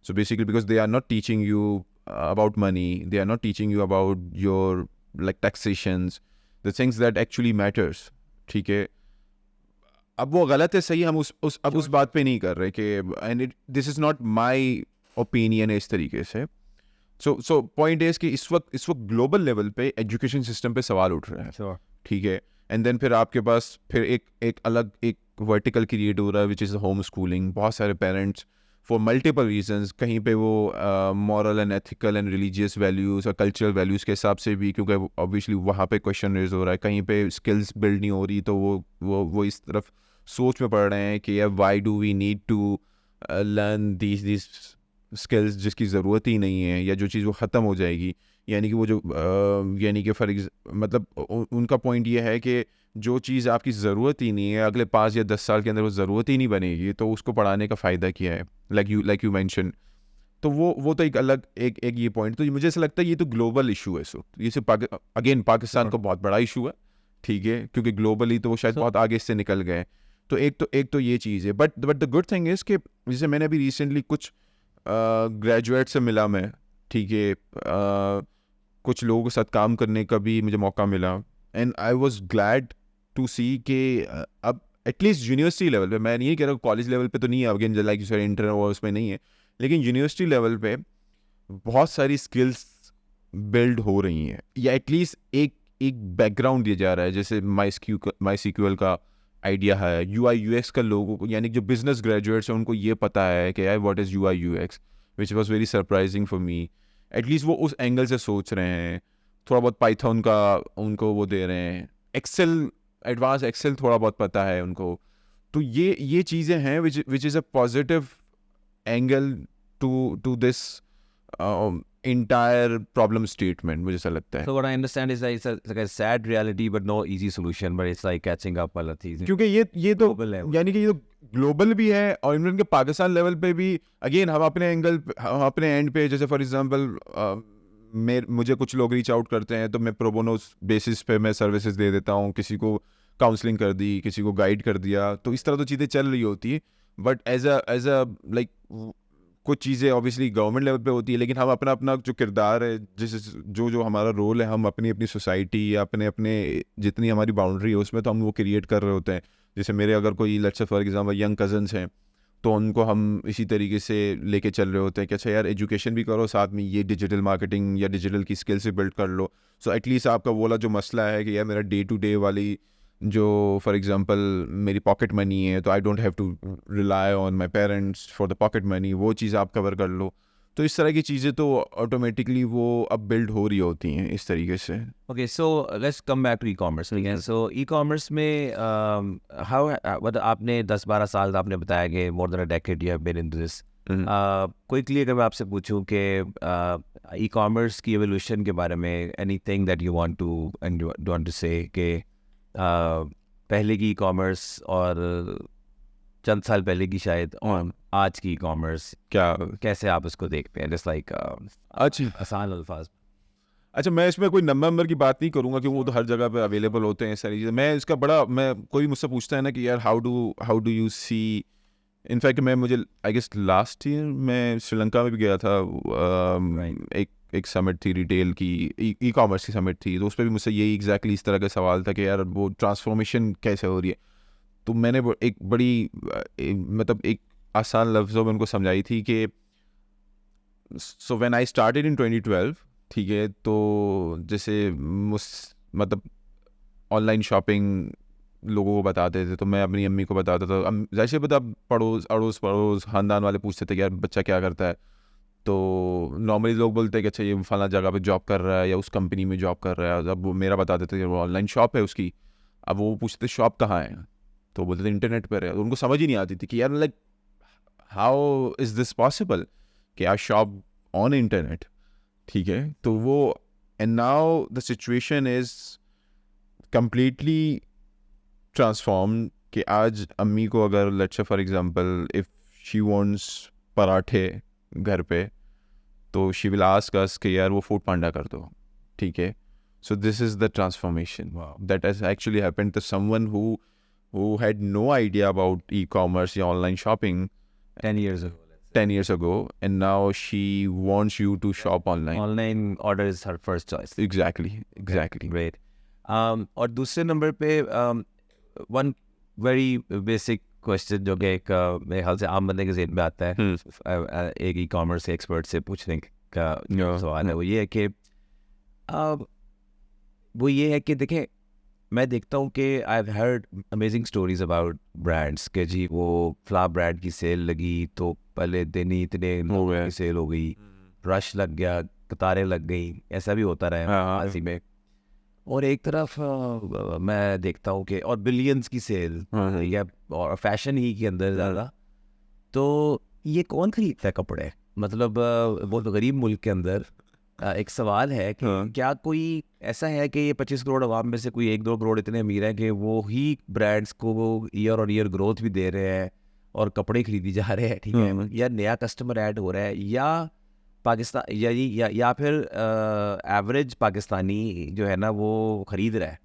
So basically because they are not teaching you about money, they are not teaching you about your like taxations, the things that actually matters. ठीक है, अब वो गलत है सही, हम उस बात पे नहीं कर रहे कि and this is not my opinion इस तरीके से. सो पॉइंट इज कि इस वक्त ग्लोबल लेवल पे एजुकेशन सिस्टम पे सवाल उठ रहा है. ठीक है, एंड देन फिर आपके पास फिर एक अलग एक वर्टिकल क्रिएट हो रहा है विच इज़ होम स्कूलिंग. बहुत सारे पेरेंट्स फॉर मल्टीपल रीजंस, कहीं पे वो moral and ethical and religious values और कल्चरल वैल्यूज़ के हिसाब से भी, क्योंकि ऑब्वियसली वहाँ पे क्वेश्चन रेज हो रहा है, कहीं पे स्किल्स बिल्ड नहीं हो रही, तो वो इस तरफ सोच में पड़ रहे हैं कि यार why do we need to learn these skills जिसकी ज़रूरत ही नहीं है, या जो चीज़ वो ख़त्म हो जाएगी. यानी कि वो जो यानी कि मतलब उनका पॉइंट ये है कि जो चीज़ आपकी ज़रूरत ही नहीं है, अगले 5 या 10 साल के अंदर वो ज़रूरत ही नहीं बनेगी, तो उसको पढ़ाने का फ़ायदा क्या है, लाइक यू मेंशन. तो वो तो एक अलग एक ये पॉइंट. तो मुझे ऐसा लगता है ये तो ग्लोबल इशू है. सो ये सिर्फ अगेन पाकिस्तान का बहुत बड़ा इशू है. ठीक है, क्योंकि ग्लोबली तो वो शायद बहुत आगे से निकल गए. तो एक तो ये चीज़ है. But the good thing is कि जैसे मैंने अभी रिसेंटली कुछ ग्रेजुएट से मिला मैं. ठीक है, कुछ लोगों के साथ काम करने का भी मुझे मौका मिला, and I was glad to see कि अब एटलीस्ट यूनिवर्सिटी लेवल पे, मैं नहीं कह रहा कॉलेज लेवल पे तो नहीं है, अगेन लाइक सर इंटर और उसमें नहीं है, लेकिन यूनिवर्सिटी लेवल पे बहुत सारी स्किल्स बिल्ड हो रही हैं, या एटलीस्ट एक बैकग्राउंड दिया जा रहा है. जैसे माई सीक्यूएल का आइडिया है, UI/UX का लोगों को, यानी कि जो बिजनेस ग्रेजुएट्स हैं उनको ये पता है कि यार what is UI/UX, which was very surprising for me. At least वो उस एंगल से सोच रहे हैं. थोड़ा बहुत पाइथन का उनको वो दे रहे हैं, एक्सेल, एडवांस एक्सेल थोड़ा बहुत पता है उनको. तो ये चीज़ें हैं which is a positive angle to this entire problem statement, मुझे ऐसा लगता है. So what I understand is that it's like a sad reality but no easy solution, but it's like catching up वाला चीज़. क्योंकि ये तो यानी कि ये तो ग्लोबल भी है, और इवन के पाकिस्तान लेवल पे भी. अगेन हम अपने एंड पे, जैसे फॉर एग्जांपल मुझे कुछ लोग रीच आउट करते हैं, तो मैं प्रोबोनो बेसिस पे मैं सर्विसेज दे देता हूँ. किसी को काउंसलिंग कर दी, किसी को गाइड कर दिया, तो इस तरह तो चीज़ें चल रही होती है. बट एज अ लाइक कुछ चीज़ें ऑब्वियसली गवर्नमेंट लेवल पे होती है, लेकिन हम अपना जो किरदार है, जो हमारा रोल है, हम अपनी सोसाइटी या अपने जितनी हमारी बाउंड्री है उसमें तो हम वो क्रिएट कर रहे होते हैं. जैसे मेरे अगर कोई let's say for example young cousins हैं, तो उनको हम इसी तरीके से लेके चल रहे होते हैं कि अच्छा यार एजुकेशन भी करो, साथ में ये डिजिटल मार्केटिंग या डिजिटल की स्किल्स भी बिल्ड कर लो. सो एटलीस्ट आपका वो वाला जो मसला है कि यार मेरा डे टू डे वाली जो फॉर एग्जांपल मेरी पॉकेट मनी है, तो I don't have to rely on my parents for the pocket money, वो चीज़ आप कवर कर लो. तो इस तरह की चीज़ें तो ऑटोमेटिकली वो अब बिल्ड हो रही होती हैं इस तरीके से. Okay, so let's come back to e-commerce again. So e-commerce में how मतलब आपने 10-12 साल आपने बताया कि more than a decade you have been into this. Quickly अगर मैं आपसे पूछूं कि e-commerce की evolution के बारे में anything that you want to say कि पहले की e-commerce और चंद साल पहले की शायद और आज की e-commerce कैसे आप इसको देखते हैं, just like आसान अल्फाज. अच्छा, मैं इसमें कोई नंबर की बात नहीं करूँगा क्योंकि वो तो हर जगह पे अवेलेबल होते हैं सारी चीज़ें. मैं इसका कोई मुझसे पूछता है ना कि यार how do you see, in fact मुझे आई गेस लास्ट ईयर मैं श्रीलंका में भी गया था. एक समिट थी रिटेल की, ई कॉमर्स की समिट थी, तो उस पर भी मुझसे यही एग्जैक्टली इस तरह का सवाल था कि यार वो ट्रांसफॉर्मेशन कैसे हो रही है. तो मैंने एक बड़ी मतलब एक आसान लफ्ज़ों में उनको समझाई थी कि so when I started in 2012, ठीक है, तो जैसे मतलब ऑनलाइन शॉपिंग लोगों को बताते थे, तो मैं अपनी अम्मी को बताता था. जैसे बता अड़ोस ख़ानदान वाले पूछते थे कि यार बच्चा क्या करता है, तो नॉर्मली लोग बोलते हैं कि अच्छा ये फला जगह पे जॉब कर रहा है या उस कंपनी में जॉब कर रहा है. अब वो मेरा बताते थे वो ऑनलाइन शॉप है उसकी. अब वो पूछते शॉप कहाँ है, तो बोलते थे इंटरनेट पर है. उनको समझ ही नहीं आती थी कि यार like how is this possible कि यार शॉप ऑन इंटरनेट. ठीक है, तो वो and now the situation is completely transform कि आज अम्मी को अगर let's say for example if she wants पराठे घर पे, तो शी विल आस्क अस कि यार वो फूड पांडा कर दो. ठीक है, so this is the transformation that has actually happened to someone who had no idea about e-commerce या online shopping 10 years ago. 10 years ago, and now she wants you to shop online. Online order is her first choice. Exactly. Great. और दूसरे number पे one very basic question जो कि एक मेरे ख्याल से आम बंदे के ज़हन में आता है, एक ई कॉमर्स एक्सपर्ट से पूछने का सवाल है, वो ये है कि देखें, मैं देखता हूँ कि I have heard amazing stories about brands के जी वो फ्ला ब्रांड की सेल लगी तो पहले दिन ही इतने लोगों की सेल हो गई, रश लग गया, कतारें लग गई, ऐसा भी होता रहा हाल में। और एक तरफ मैं देखता हूँ कि और बिलियंस की सेल या और फैशन ही के अंदर ज़्यादा, तो ये कौन खरीदता है कपड़े? मतलब वो तो गरीब मुल्क के अंदर एक सवाल है कि क्या कोई ऐसा है कि ये 25 करोड़ आवाम में से कोई 1-2 करोड़ इतने अमीर हैं कि वो ही ब्रांड्स को ईयर ऑन ईयर ग्रोथ भी दे रहे हैं और कपड़े खरीदी जा रहे हैं, ठीक है, या नया कस्टमर ऐड हो रहा है, या पाकिस्तान या फिर एवरेज पाकिस्तानी जो है ना वो खरीद रहा है,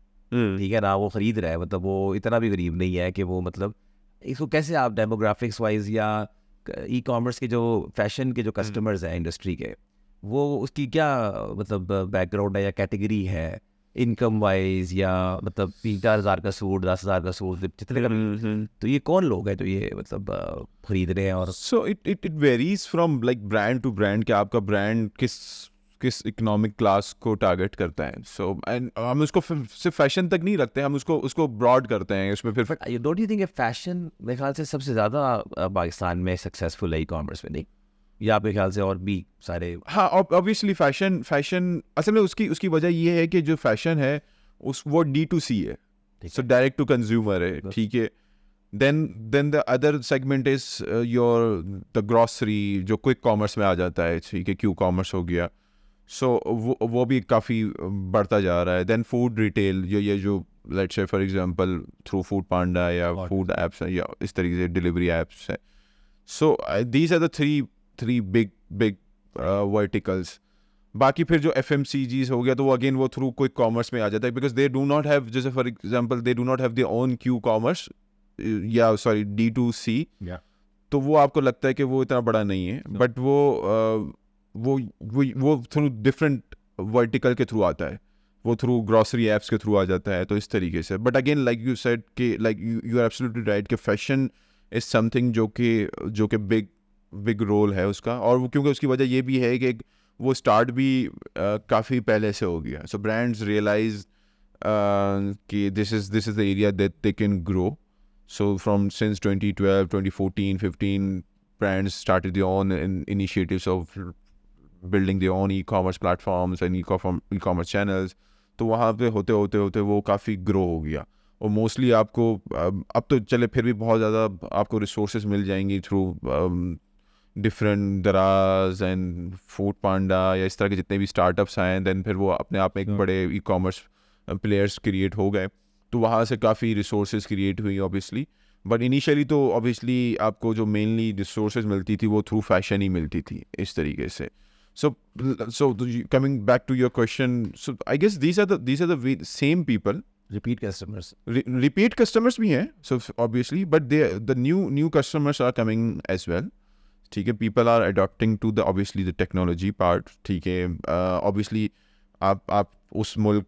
ठीक है ना, वो खरीद रहा है, मतलब वो इतना भी गरीब नहीं है कि वो, मतलब इसको कैसे आप डेमोग्राफिक्स वाइज या ई कॉमर्स के जो फैशन के जो कस्टमर्स हैं इंडस्ट्री के, वो उसकी क्या मतलब बैकग्राउंड है या कैटेगरी है इनकम वाइज, या मतलब 3-4 हज़ार का सूट, 10 हज़ार का सूट, जितने का, तो ये कौन लोग हैं जो ये मतलब खरीद रहे हैं? और so it varies from like brand to brand कि आपका ब्रांड किस इकोनॉमिक क्लास को टारगेट करता है। सो एंड हम उसको सिर्फ फैशन तक नहीं रखते, हम उसको ब्रॉड करते हैं उसमें फिर। You don't you think fashion मेरे ख्याल से सबसे ज़्यादा पाकिस्तान में सक्सेसफुल है ई कॉमर्स में, नहीं? या आपके ख्याल से और भी सारे? हाँ, ऑब्वियसली फैशन असल में उसकी वजह ये है कि जो फैशन है वो D2C है, सो डायरेक्ट टू कंज्यूमर है, ठीक है। Then the other segment is your the grocery जो क्विक कॉमर्स में आ जाता है, ठीक है, क्यू कॉमर्स हो गया, सो वो भी काफ़ी बढ़ता जा रहा है। देन फूड रिटेल, ये जो let's say for example through Foodpanda या फूड एप्स या इस तरीके से डिलीवरी एप्स है। So these are the three big verticals. बाकी फिर जो FMCGs हो गया तो वो अगेन वो थ्रू क्विक कॉमर्स में आ जाता है, because they do not have, जैसे for example they do not have their own q commerce या सॉरी D2C, तो वो आपको लगता है कि वो इतना बड़ा नहीं है, बट वो थ्रू डिफरेंट वर्टिकल के थ्रू आता है, वो थ्रू ग्रॉसरी एप्स के थ्रू आ जाता है, तो इस तरीके से। But again like you said कि like you are absolutely right कि फैशन इज समथिंग जो कि बिग रोल है उसका, और वो क्योंकि उसकी वजह ये भी है कि वो स्टार्ट भी काफ़ी पहले से हो गया। सो ब्रांड्स रियलाइज कि this is the area that they can grow. So from since 2012, 2014, 15 brands started their own initiatives of building their own e-commerce platforms and e-commerce channels. तो वहाँ पे होते होते वो काफ़ी ग्रो हो गया, और मोस्टली आपको अब तो चले फिर भी बहुत ज़्यादा आपको रिसोर्सेज मिल जाएंगी थ्रू डिफरेंट दराज एंड फूड पांडा या इस तरह के जितने भी स्टार्टअप्स आए, देन फिर वो अपने आप में एक बड़े ई कॉमर्स प्लेयर्स क्रिएट हो गए, तो वहाँ से काफ़ी रिसोर्सेज क्रिएट हुई ऑब्वियसली। बट इनिशियली तो ऑब्वियसली आपको जो मेनली रिसोर्सेज मिलती थी वो थ्रू फैशन ही मिलती थी इस तरीके से। So coming back to your question, so I guess these are the same people. Repeat customers. Repeat customers भी हैं, so obviously, but the new customers are coming as well. ठीक है, people are adopting to obviously the technology part. ठीक है, obviously आप उस मुल्क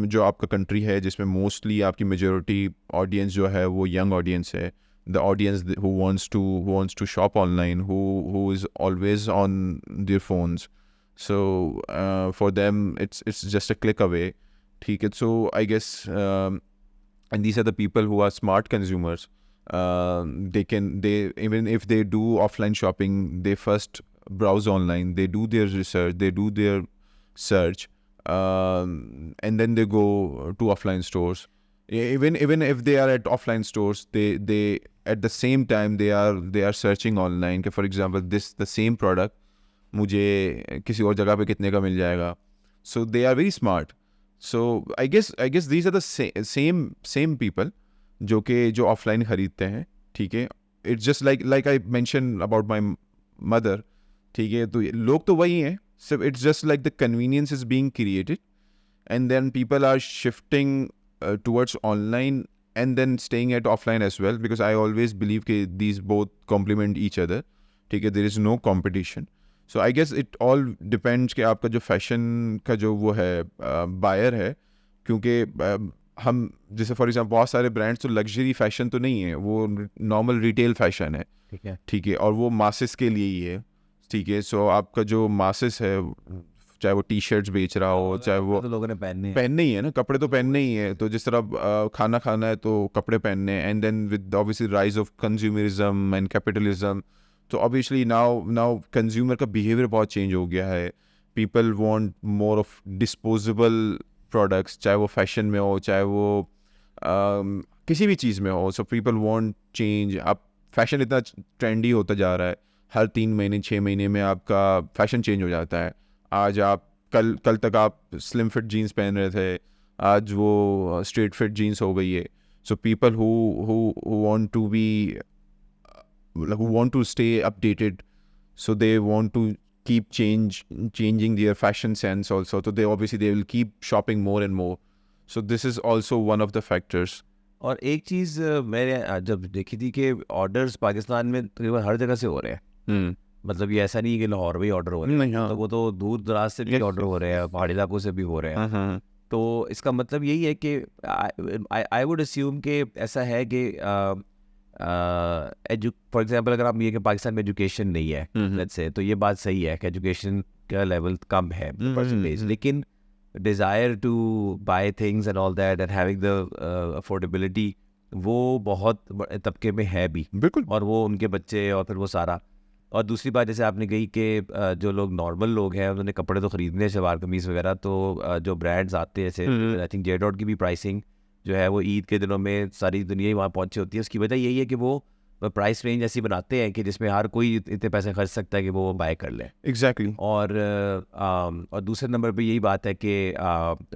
जो आपका कंट्री है जिसमें मोस्टली आपकी मेजॉरिटी ऑडियंस जो है वो यंग ऑडियंस है, the audience who wants to shop online, who is always on their phones, so for them it's just a click away, ठीक है। So I guess and these are the people who are smart consumers. They even if they do offline shopping, they first browse online, they do their research, they do their search, and then they go to offline stores. Even if they are at offline stores, they at the same time they are searching online कि for example the same product मुझे किसी और जगह पे कितने का मिल जाएगा. So they are very smart. So I guess these are the same people जो offline खरीदते हैं, ठीक है. It's just like I mentioned about my mother, ठीक है. तो लोग तो वही हैं, so it's just like the convenience is being created and then people are shifting towards online and then staying at offline as well, because I always believe that these both complement each other, ठीक है, there is no competition. So I guess it all depends कि आपका जो fashion का जो वो है buyer है, क्योंकि हम जैसे फॉर एग्जांपल बहुत सारे ब्रांड्स तो लग्जरी फैशन तो नहीं है, वो नॉर्मल रिटेल फैशन है, ठीक है. ठीक है, और वो मासेस के लिए ही है, ठीक है. सो आपका जो मासेस है, चाहे वो टी शर्ट्स बेच रहा हो, चाहे वो तो लोगों ने पहनने ही है ना, कपड़े तो पहनने ही है. तो जिस तरह खाना खाना है तो कपड़े पहनने हैं, and then with obviously rise of consumerism and capitalism, तो ऑब्वियसली नाउ कंज्यूमर का बिहेवियर बहुत चेंज हो गया है. People want more of disposable products, चाहे वो फैशन में हो, चाहे वो किसी भी चीज़ में हो. So people want change. अब फैशन इतना ट्रेंडी होता जा रहा है, हर 3 महीने 6 महीने में आपका फैशन चेंज हो जाता है. आज आप कल तक आप स्लिम फिट जीन्स पहन रहे थे, आज वो स्ट्रेट फिट जीन्स हो गई है. So people who want to be who want to stay updated, so they want to keep changing their fashion sense also, so they will keep shopping more and more. So this is also one of the factors. और एक चीज़ मैंने जब देखी थी कि orders Pakistan में तकरीबन हर जगह से हो रहे हैं. मतलब ये ऐसा नहीं है कि लाहौर में ही ऑर्डर हो रहे हैं, नहीं, हाँ. तो वो तो दूर दराज से भी ऑर्डर हो रहे हैं, पहाड़ी इलाकों से भी हो रहे हैं. तो इसका मतलब यही है कि आई वुड अस्यूम कि ऐसा है कि फॉर एग्जांपल अगर आप ये कि पाकिस्तान में एजुकेशन नहीं है, लेट्स से, तो ये बात सही है कि एजुकेशन का लेवल कम है परसेंटेज, लेकिन desire to buy things and all that and having the affordability वो बहुत तबके में है भी, बिल्कुल. और वो उनके बच्चे और फिर वो सारा. और दूसरी बात जैसे आपने कही कि जो लोग नॉर्मल लोग हैं उन्होंने कपड़े तो ख़रीदने हैं, शलवार कमीज़ वगैरह, तो जो ब्रांड्स आते हैं जैसे आई थिंक जेडॉट की भी प्राइसिंग जो है वो ईद के दिनों में सारी दुनिया ही वहाँ पहुँची होती है. उसकी वजह यही है कि वो प्राइस रेंज ऐसी बनाते हैं कि जिसमें हर कोई इतने पैसे खर्च सकता है कि वो बाय कर ले. एग्जैक्टली. और दूसरे नंबर पे यही बात है कि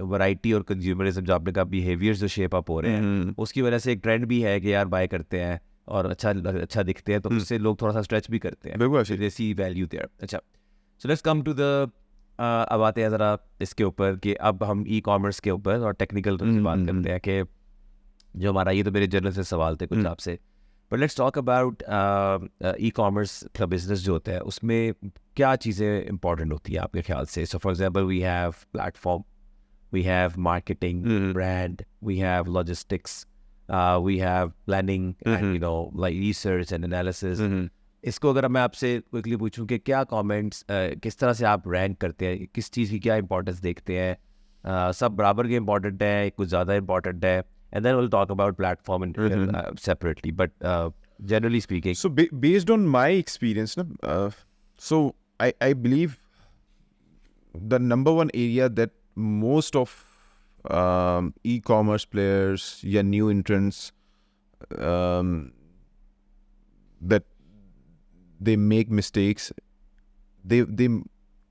वैरायटी और कंज्यूमरिज्म जो आपने कहा, बिहेवियर्स जो शेप अप हो रहे हैं, उसकी वजह से एक ट्रेंड भी है कि यार बाय करते हैं और अच्छा दिखते हैं, तो उससे लोग थोड़ा सा स्ट्रेच भी करते हैं. बिल्कुल. They see value there. अच्छा, so let's come to the अब आते हैं ज़रा इसके ऊपर कि अब हम ई कॉमर्स के ऊपर और टेक्निकल बात करते हैं कि जो हमारा, ये तो मेरे जर्नल से सवाल थे कुछ आपसे, but let's talk about e commerce का बिजनेस जो होता है उसमें क्या चीज़ें इंपॉर्टेंट होती है आपके ख्याल से. So for example we have platform, we have marketing, brand, we have logistics, we have planning and you know like research and analysis. इसको अगर मैं आपसे क्विकली पूछूं कि क्या कमेंट्स किस तरह से आप रैंक करते हैं, किस चीज़ की क्या इंपॉर्टेंस देखते हैं, सब बराबर के इंपॉर्टेंट है, कुछ ज़्यादा इंपॉर्टेंट है, and then we'll talk about platform and separately, but generally speaking. So based on my experience, so I believe the number one area that most of e-commerce players या new entrants that they make mistakes, they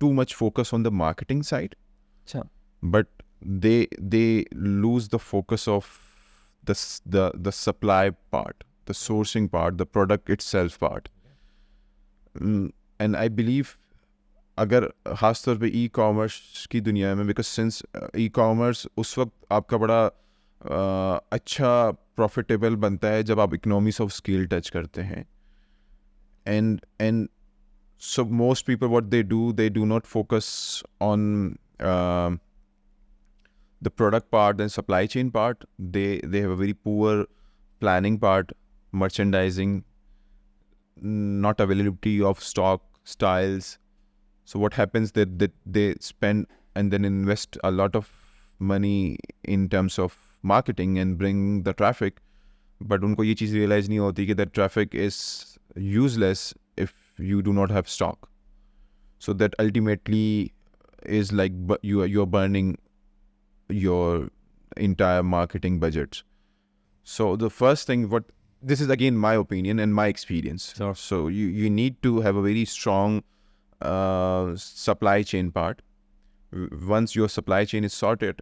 too much focus on the marketing side. अच्छा. But they lose the focus of the supply part, the sourcing part, the product itself part. And I believe अगर ख़ास तौर पे e commerce की दुनिया में, because since e commerce उस वक्त आपका बड़ा अच्छा प्रॉफिटेबल बनता है जब आप इकोनॉमीज ऑफ स्केल टच करते हैं. And so most people what they do not focus on the product part and supply chain part. They have a very poor planning part, merchandising, not availability of stock, styles. So what happens that they spend and then invest a lot of money in terms of marketing and bring the traffic, but उनको ये चीज़ realize नहीं होती कि that traffic is useless if you do not have stock. So that ultimately is like you're burning your entire marketing budgets. So the first thing, this is again my opinion and my experience. Sure. So you need to have a very strong supply chain part. Once your supply chain is sorted,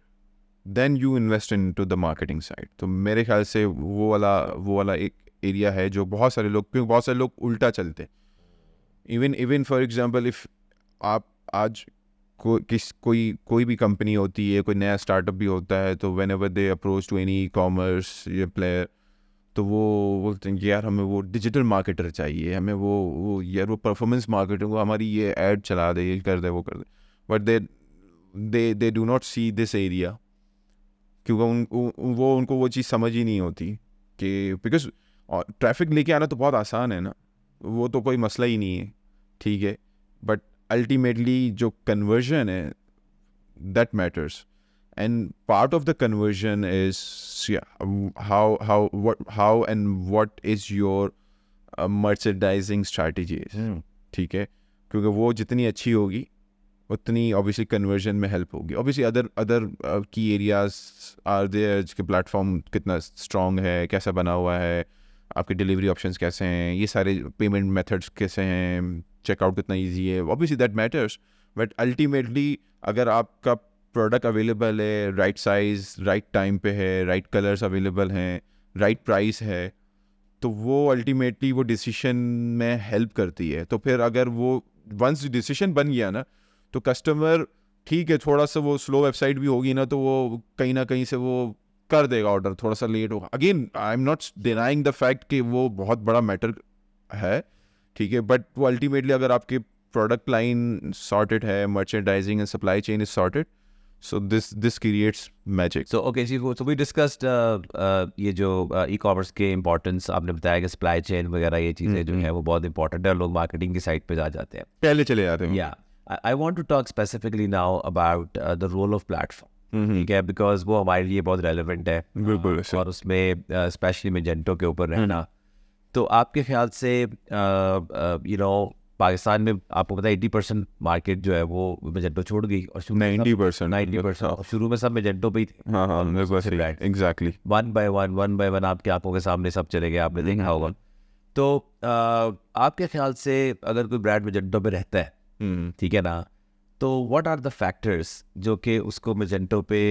then you invest into the marketing side. तो मेरे ख्याल से वो वाला एक area है जो बहुत सारे लोग, क्योंकि बहुत सारे लोग उल्टा चलते. इवन फॉर एग्जांपल इफ आप आज कोई भी कंपनी होती है, कोई नया स्टार्टअप भी होता है, तो whenever they approach to any e commerce player, तो वो बोलते हैं कि यार हमें वो डिजिटल मार्केटर चाहिए, हमें वो यार वो परफॉर्मेंस मार्केटिंग, वो हमारी ये ऐड चला दे, ये कर दे, वो कर दे, but they do not see this area, क्योंकि उनको वो चीज़ समझ ही नहीं होती कि बिकॉज ट्रैफिक लेके आना तो बहुत आसान है ना, वो तो कोई मसला ही नहीं है, ठीक है, बट अल्टीमेटली जो कन्वर्जन है that matters, and part of the conversion is how and what is your merchandising strategy is, ठीक है, क्योंकि वो जितनी अच्छी होगी उतनी ऑब्वियसली कन्वर्जन में हेल्प होगी. ऑब्वियसली अदर की एरियाज आर देयर, जिसके प्लेटफॉर्म कितना स्ट्रॉन्ग है, कैसा बना हुआ है, आपके डिलीवरी ऑप्शंस कैसे हैं, ये सारे पेमेंट मेथड्स कैसे हैं, चेकआउट कितना इजी है, obviously that matters. But ultimately अगर आपका प्रोडक्ट अवेलेबल है, राइट साइज राइट टाइम पे है, राइट कलर्स अवेलेबल हैं, राइट प्राइस है, तो वो अल्टीमेटली वो डिसीजन में हेल्प करती है. तो फिर अगर वो वंस डिसीजन बन गया ना, तो कस्टमर ठीक है, थोड़ा सा वो स्लो वेबसाइट भी होगी ना, तो वो कहीं ना कहीं से वो कर देगा ऑर्डर, थोड़ा सा लेट होगा. Again I am not denying the fact कि वो बहुत बड़ा मैटर है, ठीक है, बट वो अल्टीमेटली अगर आपके प्रोडक्ट लाइन सॉर्टेड है, merchandising and supply chain is sorted, so this creates magic. So okay, so we discussed ये जो ई-कॉमर्स के इम्पोर्टेंस आपने बताया कि सप्लाई चेन वगैरह ये चीज़ें जो है वो बहुत इंपॉर्टेंट है, लोग मार्केटिंग की साइड पे जाते हैं, पहले चले जाते हैं. I want to talk specifically now about the role of platform, ठीक है, बिकॉज वो हमारे लिए बहुत रेलिवेंट है. बिल्कुल. और उसमें स्पेशली मैजेंटो के ऊपर रहना, तो आपके ख्याल से पाकिस्तान में आपको पता है 80% मार्केट जो है वो मैजेंटो छोड़ गई, और 90% और शुरू में सब मैजेंटो पे ही थे. हाँ, एग्जैक्टली. वन बाय वन आपकी आंखों के सामने सब चले गए, आपने देखा होगा. तो आपके ख्याल से अगर कोई ब्रांड मैजेंटो पे रहता है, ठीक है ना, तो व्हाट आर द फैक्टर्स जो कि उसको मैजेंटो पे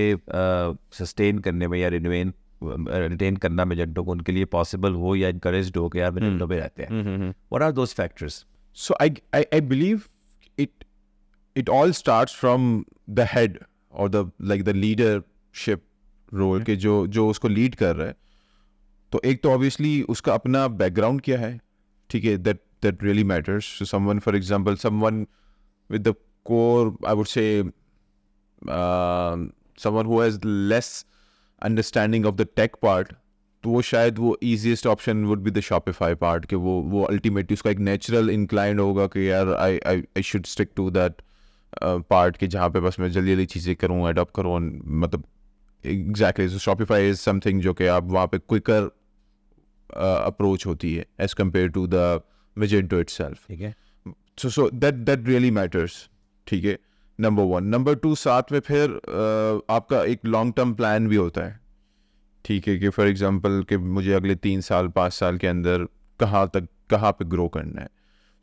सस्टेन करने में या रिटेन करना मैजेंटो को उनके लिए पॉसिबल हो या इनकरेज्ड हो कि यार मैजेंटो पे रहते हैं? What are those factors? So I believe it all starts from the head or the leadership role के जो उसको लीड कर रहा है. तो एक तो obviously उसका अपना बैकग्राउंड क्या है, ठीक है, that really matters. So someone, for example, someone with the core, I would say, someone who has less understanding of the tech part, तो वो शायद वो easiest option would be the Shopify part, कि वो अल्टीमेटली उसका एक natural inclined होगा कि यार I should stick to that part, कि जहाँ पे बस मैं जल्दी जल्दी चीज़ें करूँ, अडॉप्ट करूँ, मतलब exactly. So Shopify is something जो कि आप वहाँ पे क्विकर अप्रोच होती है as compared to the Magento itself, ठीक है. सो दैट रियली मैटर्स, ठीक है, नंबर 1. नंबर 2, साथ में फिर आपका एक लॉन्ग टर्म प्लान भी होता है, ठीक है, कि फॉर एग्जांपल कि मुझे अगले 3 साल 5 साल के अंदर कहाँ पे ग्रो करना है.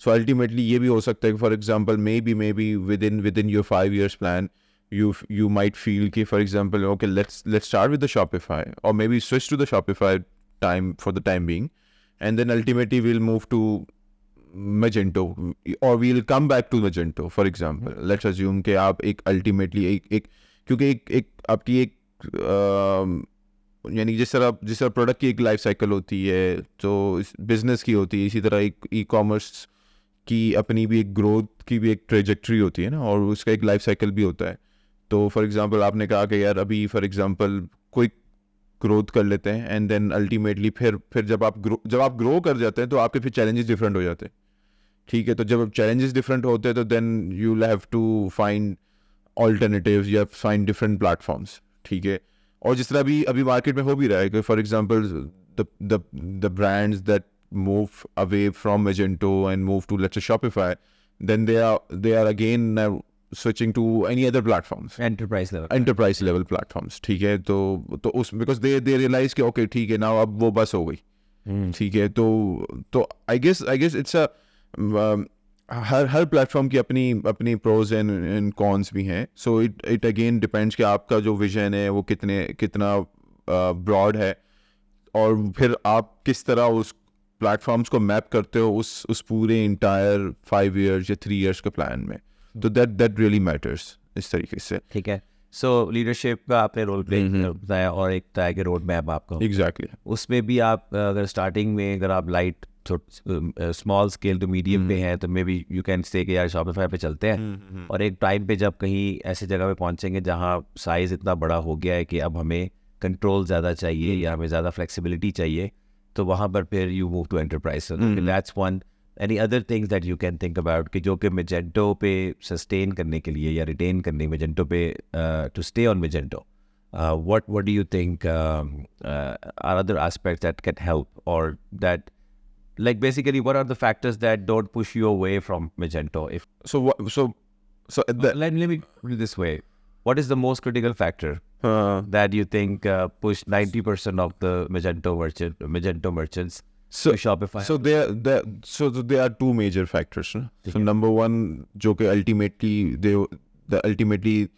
सो अल्टीमेटली ये भी हो सकता है कि for example may be with in your 5 years plan you might feel कि for example okay let's start with the Shopify, or maybe switch to the Shopify for the time being, and then ultimately we'll move to Magento, or we'll come back to Magento, for example. Let's assume कि आप एक ultimately एक क्योंकि एक आपकी एक यानी जिस तरह प्रोडक्ट की एक लाइफ साइकिल होती है, तो बिजनेस की होती है, इसी तरह एक ई कॉमर्स की अपनी भी एक ग्रोथ की भी एक ट्रेजेक्ट्री होती है ना, और उसका एक लाइफ साइकिल भी होता है. तो फॉर एग्जांपल आपने कहा कि यार अभी फॉर एग्जांपल क्विक ग्रोथ कर लेते हैं, एंड देन अल्टीमेटली फिर जब आप ग्रो कर जाते हैं तो आपके फिर चैलेंजेस डिफरेंट हो जाते हैं, ठीक है. तो जब चैलेंजेस डिफरेंट होते हैं तो then you will have to find alternatives, you have find different platforms, ठीक है. और जिस तरह अभी मार्केट में हो भी रहा है कि for example the brands that move away from Magento and move to let's say Shopify, then they are again switching to any other platforms, enterprise level platforms, ठीक है. तो उस because they realize कि okay ठीक है, now अब वो बस हो गई, ठीक है. तो I guess it's a her platform की अपनी प्रोज एंड कॉन्स भी हैं. सो इट अगेन डिपेंड्स कि आपका जो विजन है वो कितना ब्रॉड है, और फिर आप किस तरह उस प्लेटफॉर्म्स को मैप करते हो उस पूरे इंटायर 5 years या 3 years के प्लान में. तो दैट रियली मैटर्स इस तरीके से, ठीक है. सो लीडरशिप का आपने रोल प्ले बताया और एक तरह के रोड मैप आपका एग्जैक्टली उसमें भी आप अगर स्टार्टिंग में अगर आप light small scale to medium पे हैं तो may be you can say कि यार शॉपिफाई पे चलते हैं और एक टाइम पे जब कहीं ऐसी जगह पे पहुंचेंगे जहां साइज़ इतना बड़ा हो गया है कि अब हमें कंट्रोल ज़्यादा चाहिए या हमें ज़्यादा फ्लेक्सिबिलिटी चाहिए तो वहाँ पर फिर you move to enterprise that's one any other things that you can think about कि जो कि Magento पे सस्टेन करने के लिए या रिटेन करने Magento पे to stay on Magento what do you think are other aspects that can help or that like basically what are the factors that don't push you away from Magento if so let me put it this way what is the most critical factor that you think push 90% of the Magento merchants so to Shopify so there are two major factors, no? So number one जो कि ultimately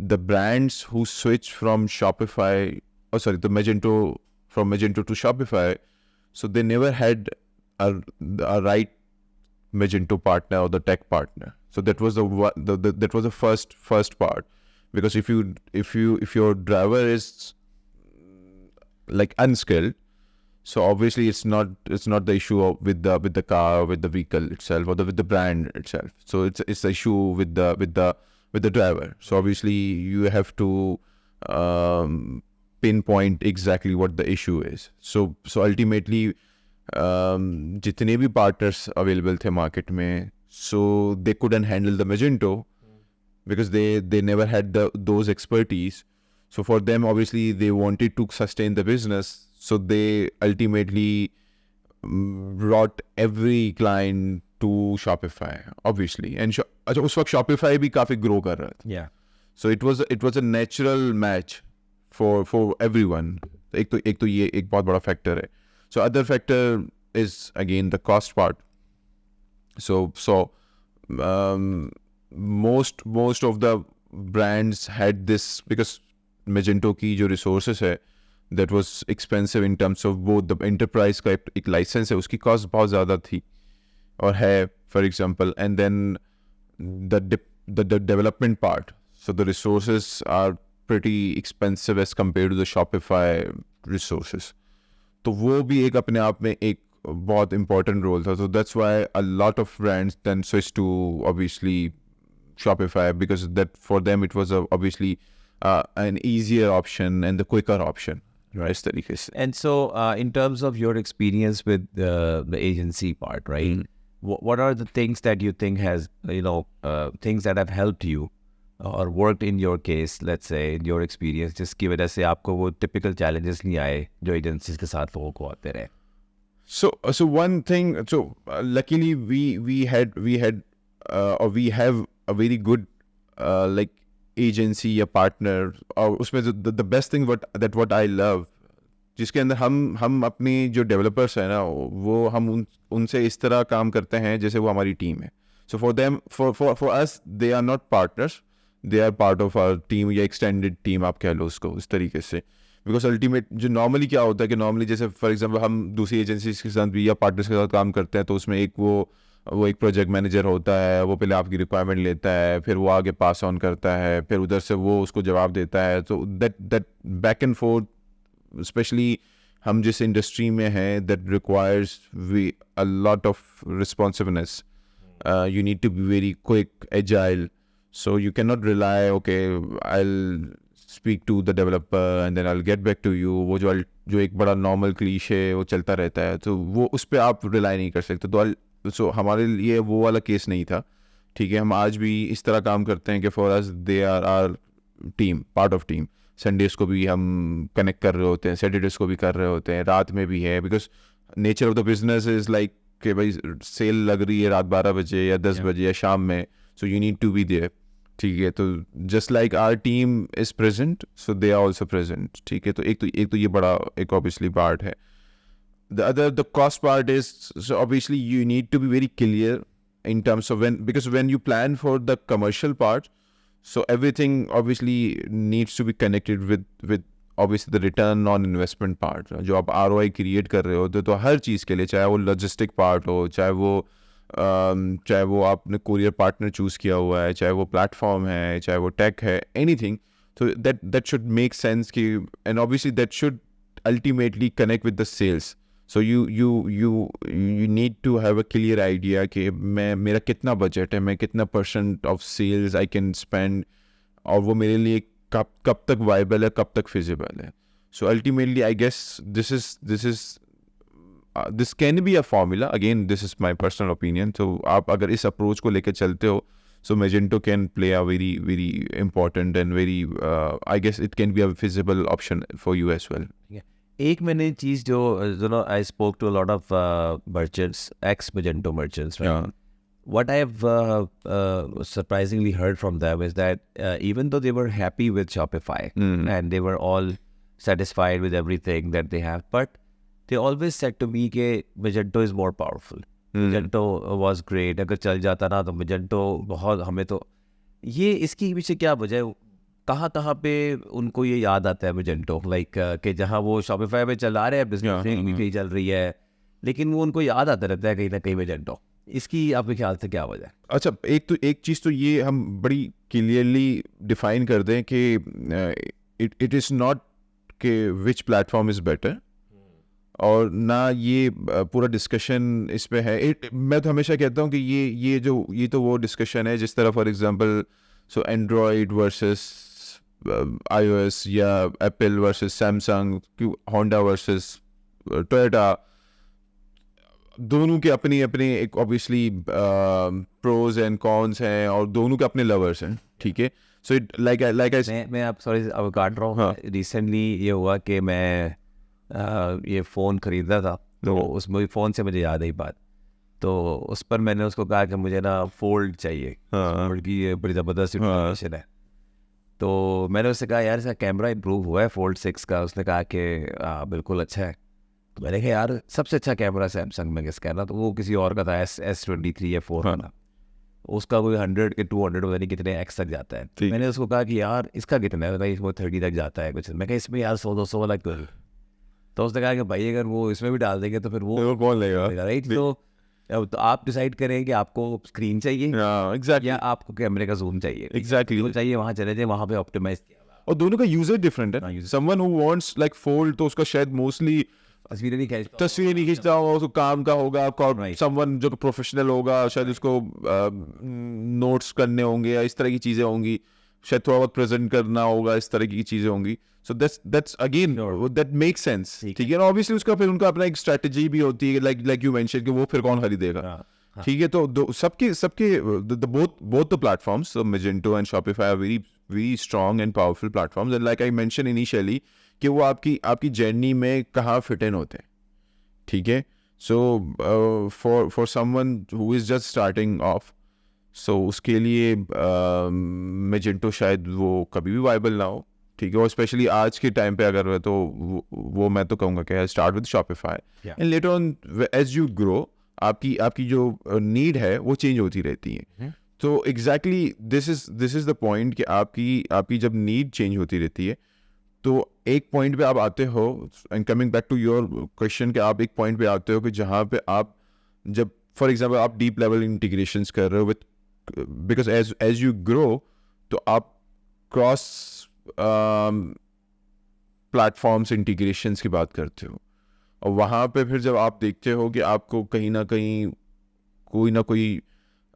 the brands who switch from Shopify the Magento from Magento to Shopify, so they never had a right Magento partner or the tech partner. So that was that was the first part, because if your driver is like unskilled, so obviously it's not the issue with the car, with the vehicle itself, or with the brand itself. So it's the issue with the driver. So obviously you have to pinpoint exactly what the issue is. So ultimately जितने भी partners available थे market में, so they couldn't handle the Magento because they never had those expertise. So for them, obviously, they wanted to sustain the business. So they ultimately brought every client to Shopify, obviously. And उस वक्त Shopify भी काफी grow कर रहा था. yeah So it was a natural match for everyone. एक तो ये एक बहुत बड़ा factor है. So other factor is again the cost part. So most of the brands had this because Magento की जो resources है, that was expensive in terms of both the enterprise का एक license है, उसकी cost बहुत ज़्यादा थी और है, for example, and then the development part. So the resources are pretty expensive as compared to the Shopify resources. तो वो भी एक अपने आप में एक बहुत important role था. So that's why a lot of brands then switched to obviously Shopify, because that for them it was obviously an easier option and the quicker option, right? इस तरीके से. and so in terms of your experience with the agency part, right? What are the things that you think has things that have helped you or worked in your case, let's say in your experience, जिसकी वजह से आपको वो typical challenges नहीं आए जो agencies के साथ वो को आते रहे? So one thing, luckily we have a very good like agency या partner, और उसमें the best thing what I love, जिसके अंदर हम अपनी जो developers है ना, वो हम उनसे इस तरह काम करते हैं जैसे वो हमारी टीम है. So for them, for us, they are not partners, they are part of our team या extended team आप कह लो उसको इस तरीके से. बिकॉज अल्टीमेट जो नॉर्मली क्या होता है कि नॉर्मली जैसे फॉर एग्जांपल हम दूसरी एजेंसीज के साथ भी या पार्टनर्स के साथ काम करते हैं, तो उसमें एक वो एक प्रोजेक्ट मैनेजर होता है, वो पहले आपकी रिक्वायरमेंट लेता है, फिर वो आगे पास ऑन करता है, फिर उधर से वो उसको जवाब देता है. तो that back and forth, specially हम जिस इंडस्ट्री में हैं, that requires a lot of responsiveness. You need to be very quick, agile. So you cannot rely, okay, I'll speak to the developer and then I'll get back to you. वो जो एक बड़ा normal cliche वो चलता रहता है, तो वो उस पर आप rely नहीं कर सकते. तो हमारे लिए वो वाला केस नहीं था. ठीक है, हम आज भी इस तरह काम करते हैं कि for us they are our team, part of team. Sundays को भी हम connect कर रहे होते हैं, Saturdays को भी कर रहे होते हैं, रात में भी है, because nature of the business is like कि भाई सेल लग रही है रात 12 बजे या 10 बजे या शाम में, so you need to be there. ठीक है, तो just like our team is present, so they are also present. ठीक है, तो एक तो ये बड़ा एक ऑब्वियसली पार्ट है. The cost part is, so obviously you need to be very clear in terms of because when you plan for the commercial part, so everything obviously needs to be connected with obviously the return on investment part. जो आप ROI create कर रहे हो तो हर चीज़ के लिए, चाहे वो लॉजिस्टिक पार्ट हो, चाहे वो चाहे वो आपने कोरियर पार्टनर चूज़ किया हुआ है, चाहे वो प्लेटफॉर्म है, चाहे वो टेक है, anything, so that should make sense कि, and obviously that should ultimately connect with the sales. So you need to have a clear idea कि मेरा कितना बजट है, मैं कितना % of sales I can spend, और वो मेरे लिए कब तक वाइबल है, कब तक फिजिबल है. So ultimately I guess this can be a formula. Again, this is my personal opinion. So आप अगर इस अप्रोच को लेकर चलते हो, so Magento can play a very very important and very I guess it can be a feasible option for you as well. एक मैंने चीज़ जो I spoke to a lot of merchants, ex Magento merchants, right? Yeah. What I have surprisingly heard from them is that even though they were happy with Shopify and they were all satisfied with everything that they have, but they always said to me that Magento is more powerful. Magento was great. अगर चल जाता ना तो Magento बहुत, हमें तो ये इसकी पीछे क्या वजह है? कहाँ पे उनको ये याद आता है Magento, like कि जहाँ वो Shopify पे चला रहे हैं बिजनेस कहीं चल रही है, लेकिन वो उनको याद आता रहता है कहीं ना कहीं Magento. इसकी आपके ख्याल से क्या वजह है? अच्छा, एक चीज़ तो ये हम बड़ी क्लियरली डिफाइन कर दें कि इट इज़ नॉट कि विच प्लेटफॉर्म इज़ बेटर, और ना ये पूरा डिस्कशन इस पे है. मैं तो हमेशा कहता हूँ कि ये तो वो डिस्कशन है जिस तरह for example so Android versus iOS या Apple versus Samsung, Honda versus Toyota, दोनों के अपनी एक ऑब्वियसली प्रोज एंड कॉन्स हैं और दोनों के अपने लवर्स हैं. ठीक है, सो इट लाइक मैं आप सॉरी अब काट रहा हूँ. रिसेंटली ये हुआ कि मैं ये फ़ोन ख़रीदा था, तो उसमें फ़ोन से मुझे याद आई बात, तो उस पर मैंने उसको कहा कि मुझे ना फोल्ड चाहिए. फोल्ड की ये बड़ी ज़बरदस्त इंफॉर्मेशन है. तो मैंने उससे कहा यार इसका कैमरा इम्प्रूव हुआ है फोल्ड 6 का. उसने कहा कि बिल्कुल अच्छा है. तो मैंने कहा यार सबसे अच्छा कैमरा सैमसंग में किसका है ना, तो वो किसी और का था, S23 या 4 का. उसका कोई 100 के 200 पता नहीं कितने एक्स तक जाता है. मैंने उसको कहा कि यार इसका कितना है, भाई वो 30 तक जाता है कुछ. मैं कहा इसमें यार 100-200 वाला क्यों? तो उसने कहा कि भाई अगर वो इसमें भी डाल देंगे तो फिर वो कौन लेगा, राइट? तो आप डिसाइड करें कि आपको स्क्रीन चाहिए एग्जैक्टली या आपको कैमरे का जूम चाहिए. एग्जैक्टली जो चाहिए वहाँ चले जाए, वहाँ पे ऑप्टिमाइज किया. और दोनों का यूजर डिफरेंट है. Someone who wants like fold तो उसका शायद मोस्टली तस्वीरें नहीं खींचता होगा, उसको काम का होगा. समवन जो प्रोफेशनल होगा शायद उसको नोट्स करने होंगे या इस तरह की चीजें होंगी, शायद थोड़ा बहुत प्रेजेंट करना होगा, इस तरह की चीजें होंगी. So that's again that make sense. ठीक है, ऑब्वियसली उसका फिर उनका अपना एक स्ट्रेटजी भी होती है, लाइक यू मेंशन कि वो फिर कौन खरीदेगा. ठीक है, तो सबके both the platforms, so Magento and Shopify are very very strong and powerful platforms, and like I mentioned initially कि वो आपकी जर्नी में कहाँ फिट इन होते हैं. ठीक है, so for someone who is just starting off, so उसके लिए Magento शायद वो कभी भी वाइबल ना हो. ठीक है, और स्पेशली आज के टाइम पे अगर है तो वो मैं तो कहूँगा कि start with Shopify and later on as you grow आपकी जो नीड है वो चेंज होती रहती है. तो exactly this is the point कि आपकी जब नीड चेंज होती रहती है तो एक पॉइंट पे आप आते हो, and coming back to your question, कि आप एक पॉइंट पे आते हो कि जहाँ पे आप जब फॉर एग्जांपल आप डीप लेवल इंटीग्रेशंस कर रहे हो with, because as you grow तो आप क्रॉस प्लेटफॉर्म्स इंटीग्रेशंस की बात करते हो, और वहाँ पे फिर जब आप देखते हो कि आपको कहीं ना कहीं कोई ना कोई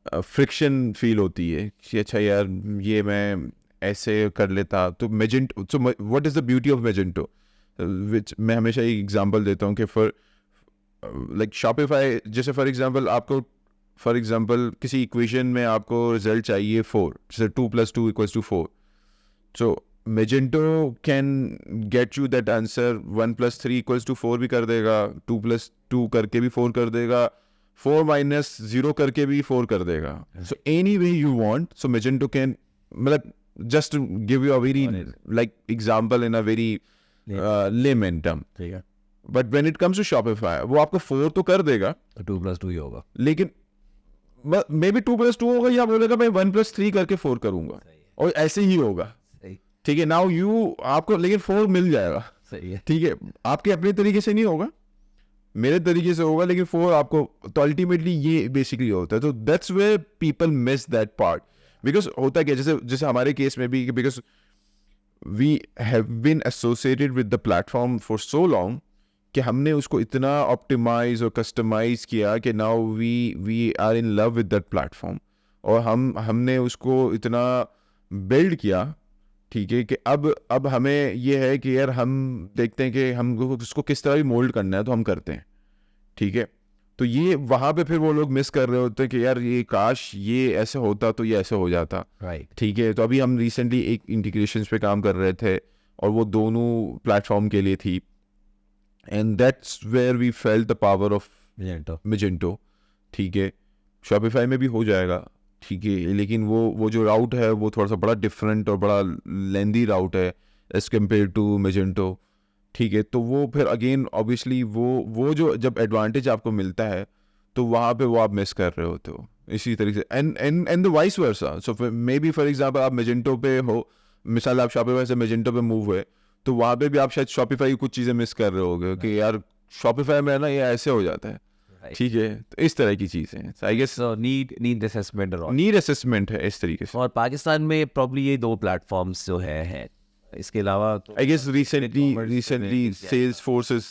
फ्रिक्शन फील होती है कि अच्छा यार ये मैं ऐसे कर लेता. तो Magento, so what is the beauty of Magento, which मैं हमेशा एक एग्जांपल देता हूँ कि फॉर लाइक Shopify, जैसे फॉर एग्जांपल किसी इक्वेशन में आपको रिजल्ट चाहिए 4, जैसे 2 + 2 = 4. सो Magento can get you that answer. 1 + 3 = 4 भी कर देगा, 2 + 2 करके भी 4 कर देगा, 4 - 0 करके भी 4 कर देगा. So any way you want, so Magento can, मतलब just to give you a very like example in a very layman term. ठीक है, But when it comes to Shopify, वो आपको 4 तो कर देगा, 2 + 2 ही होगा, लेकिन मे बी 2 + 2 होगा, या बोलेगा मैं 1 + 3 करके 4 करूंगा, और ऐसे ही होगा. ठीक है, नाउ आपको लेकिन 4 मिल जाएगा. सही है. ठीक है, आपके अपने तरीके से नहीं होगा, मेरे तरीके से होगा, लेकिन फॉर आपको तो अल्टीमेटली ये बेसिकली होता है. तो that's where people miss that part. Because होता क्या, जैसे हमारे केस में भी, because we have been associated with the platform for so long कि हमने उसको इतना ऑप्टिमाइज और कस्टमाइज किया कि now we are in love with that platform. और हमने उसको इतना बिल्ड किया, ठीक है, कि अब हमें ये है कि यार हम देखते हैं कि हमको उसको किस तरह भी मोल्ड करना है तो हम करते हैं, ठीक है. तो ये वहाँ पे फिर वो लोग मिस कर रहे होते हैं कि यार ये काश ये ऐसे होता तो ये ऐसे हो जाता, राइट. ठीक है. तो अभी हम रिसेंटली एक इंटीग्रेशंस पे काम कर रहे थे और वो दोनों प्लेटफॉर्म के लिए थी, and that's where we felt the power of Magento, ठीक है. Shopify में भी हो जाएगा, ठीक है, लेकिन वो जो राउट है वो थोड़ा सा बड़ा डिफरेंट और बड़ा लेंदी राउट है एज कम्पेयर टू Magento, ठीक है. तो वो फिर अगेन ऑब्वियसली वो जो जब एडवांटेज आपको मिलता है तो वहाँ पे वो आप मिस कर रहे होते हो इसी तरीके से. And the vice versa. So may be for example आप Magento पे हो, मिसाल आप Shopify से Magento पे मूव हुए, तो वहाँ पे भी आप शायद Shopify की कुछ चीज़ें मिस कर रहे होगे कि यार Shopify में ना ये ऐसे हो जाता है, ठीक है. तो इस तरह की चीज़ें हैं. I guess so need assessment और नीड असेसमेंट है इस तरीके से. और पाकिस्तान में प्रॉब्ली ये 2 प्लेटफॉर्म्स जो है. इसके अलावा I guess recently Salesforce is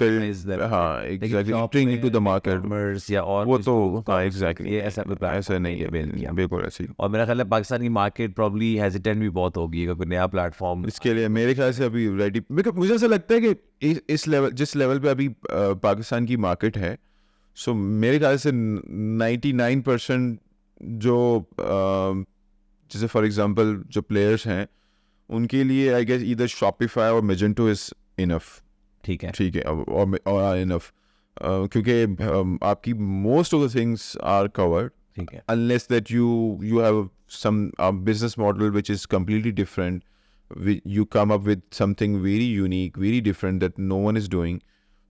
built, हाँ exactly, entering into the market. या और वो तो हाँ exactly, ये ऐसा ऐसा नहीं है, बिल्कुल ऐसे ही. और मेरा ख्याल है पाकिस्तान की मार्केट प्रॉब्ली हेजिटेंट भी बहुत होगी क्योंकि नया प्लेटफॉर्म इसके लिए मेरे ख्याल से अभी रेडी. मुझे ऐसा लगता है कि इस लेवल जिस लेवल पे अभी पाकिस्तान की मार्केट है, सो मेरे ख्याल से 99% जो जैसे फॉर एग्जांपल जो प्लेयर्स हैं उनके लिए आई गेस ईदर Shopify और Magento इज इनफ, ठीक है. ठीक है, और इनफ, क्योंकि आपकी most of the things are covered, ठीक है. unless that you have some business model which is completely different, you come up with something very unique, very different that no one is doing,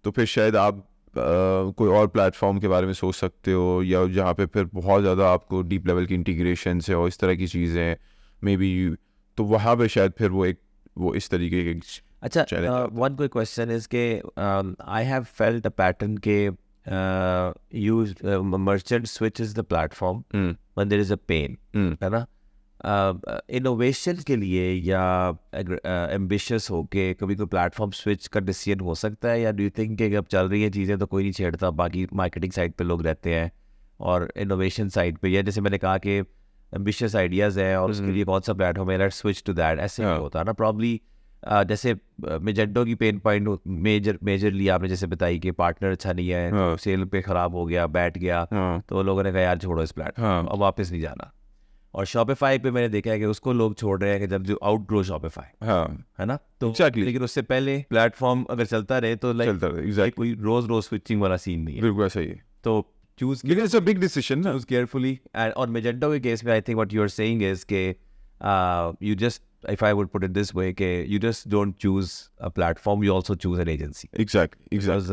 तो फिर शायद आप कोई और platform के बारे में सोच सकते हो, या जहाँ पे फिर बहुत ज़्यादा आपको डीप लेवल की इंटीग्रेशन से और इस तरह की चीज़ें मे बी, तो वहाँ पे शायद फिर वो इस तरीके के. अच्छा, वन क्विक क्वेश्चन इज के I have felt a pattern के merchant switches the platform when there is a pain, है ना. इनोवेशन के लिए या एम्बिशियस होके कभी कोई प्लेटफॉर्म स्विच का डिसीजन हो सकता है, या डू यू थिंक कि अब चल रही है चीज़ें तो कोई नहीं छेड़ता, बाकी मार्केटिंग साइड पे लोग रहते हैं और इनोवेशन साइड पे, या जैसे मैंने कहा कि एम्बिशियस आइडियाज़ हैं और उसके लिए कौन सा प्लेटफॉर्म है, लेट्स स्विच टू दैट, ऐसे नहीं होता ना प्रॉब्ली. जैसे Magento की पेन पॉइंट मेजरली आपने जैसे बताई कि पार्टनर अच्छा नहीं है, सेल पे ख़राब हो गया, बैठ गया, तो लोगों ने कहा यार छोड़ो इस प्लेटफॉर्म, अब वापस नहीं जाना. और Shopify पे मैंने देखा है कि उसको लोग छोड़ रहे हैं कि जब जो आउटग्रो Shopify, है ना. तो लेकिन उससे पहले प्लेटफॉर्म अगर चलता रहे तो लाइक कोई रोज स्विचिंग वाला सीन नहीं है. बिल्कुल सही है. तो choose, लेकिन it's a big decision ना. choose carefully. And on Magento के केस में I think what you are saying is कि you just, if I would put it this way, कि you just don't choose a platform, you also choose an agency. Exactly. Because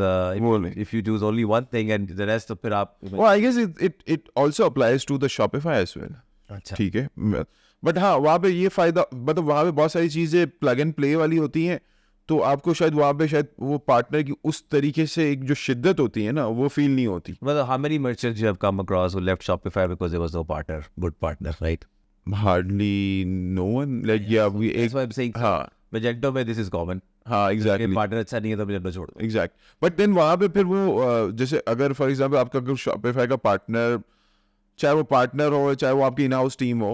if you choose only one thing and the rest तो फिर आप well I guess it also applies to the Shopify as well. अच्छा, ठीक है. But हाँ वहाँ पे ये फ़ायदा, मतलब वहाँ पे बहुत सारी चीज़ें प्लग एंड प्ले वाली होती हैं, तो आपको शायद वहाँ पे शायद वो पार्टनर की उस तरीके से एक जो शिद्दत होती है ना वो फील नहीं होती. well, how many merchants you have come across who left Shopify because there was no partner, good partner, right? Hardly no one, like That's why I'm saying हाँ Magento में this is common. हाँ exactly. Partner अच्छा नहीं है तो Magento छोड़ दो. Exact. But then वहाँ पे फिर वो जैसे अगर फॉर एग्जांपल आपका अगर Shopify का पार्टनर, चाहे वो पार्टनर हो चाहे वो आपकी इन हाउस टीम हो,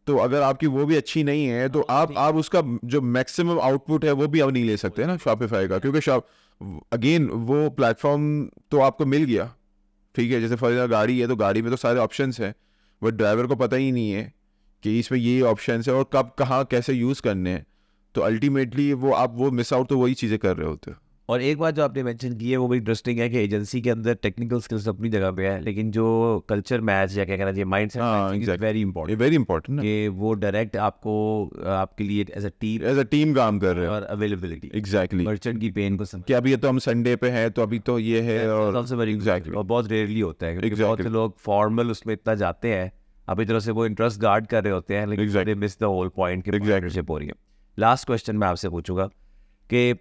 तो अगर आपकी वो भी अच्छी नहीं है तो आप उसका जो मैक्सिमम आउटपुट है वो भी अब नहीं ले सकते ना Shopify का, क्योंकि अगेन वो प्लेटफॉर्म तो आपको मिल गया, ठीक है. जैसे फॉर एग्जाम्पल गाड़ी है तो गाड़ी में तो सारे ऑप्शंस हैं, बट ड्राइवर को पता ही नहीं है कि इसमें ये ऑप्शंस है और कब कहाँ कैसे यूज़ करने हैं, तो अल्टीमेटली वो मिस आउट तो वही चीज़ें कर रहे होते हो. और एक बात जो आपने मेंशन की है वो भी इंटरेस्टिंग है कि एजेंसी के अंदर टेक्निकल स्किल्स अपनी जगह पे है, लेकिन जो कल्चर मैच या क्या कहना चाहिए mind set is very important कि वो डायरेक्ट आपको आपके लिए एज अ टीम काम कर रहे हैं और अवेलेबिलिटी. एग्जैक्टली. मर्चेंट की पेन को समझ कि अभी तो हम संडे पे हैं तो अभी तो ये है, और और बहुत रेयरली होता है क्योंकि बहुत से लोग फॉर्मल उसमें इतना जाते हैं, अभी तरह से वो इंटरेस्ट गार्ड कर रहे होते हैं, लेकिन they miss the whole point कि पार्टनरशिप हो रही है. लास्ट क्वेश्चन मैं आपसे पूछूंगा कि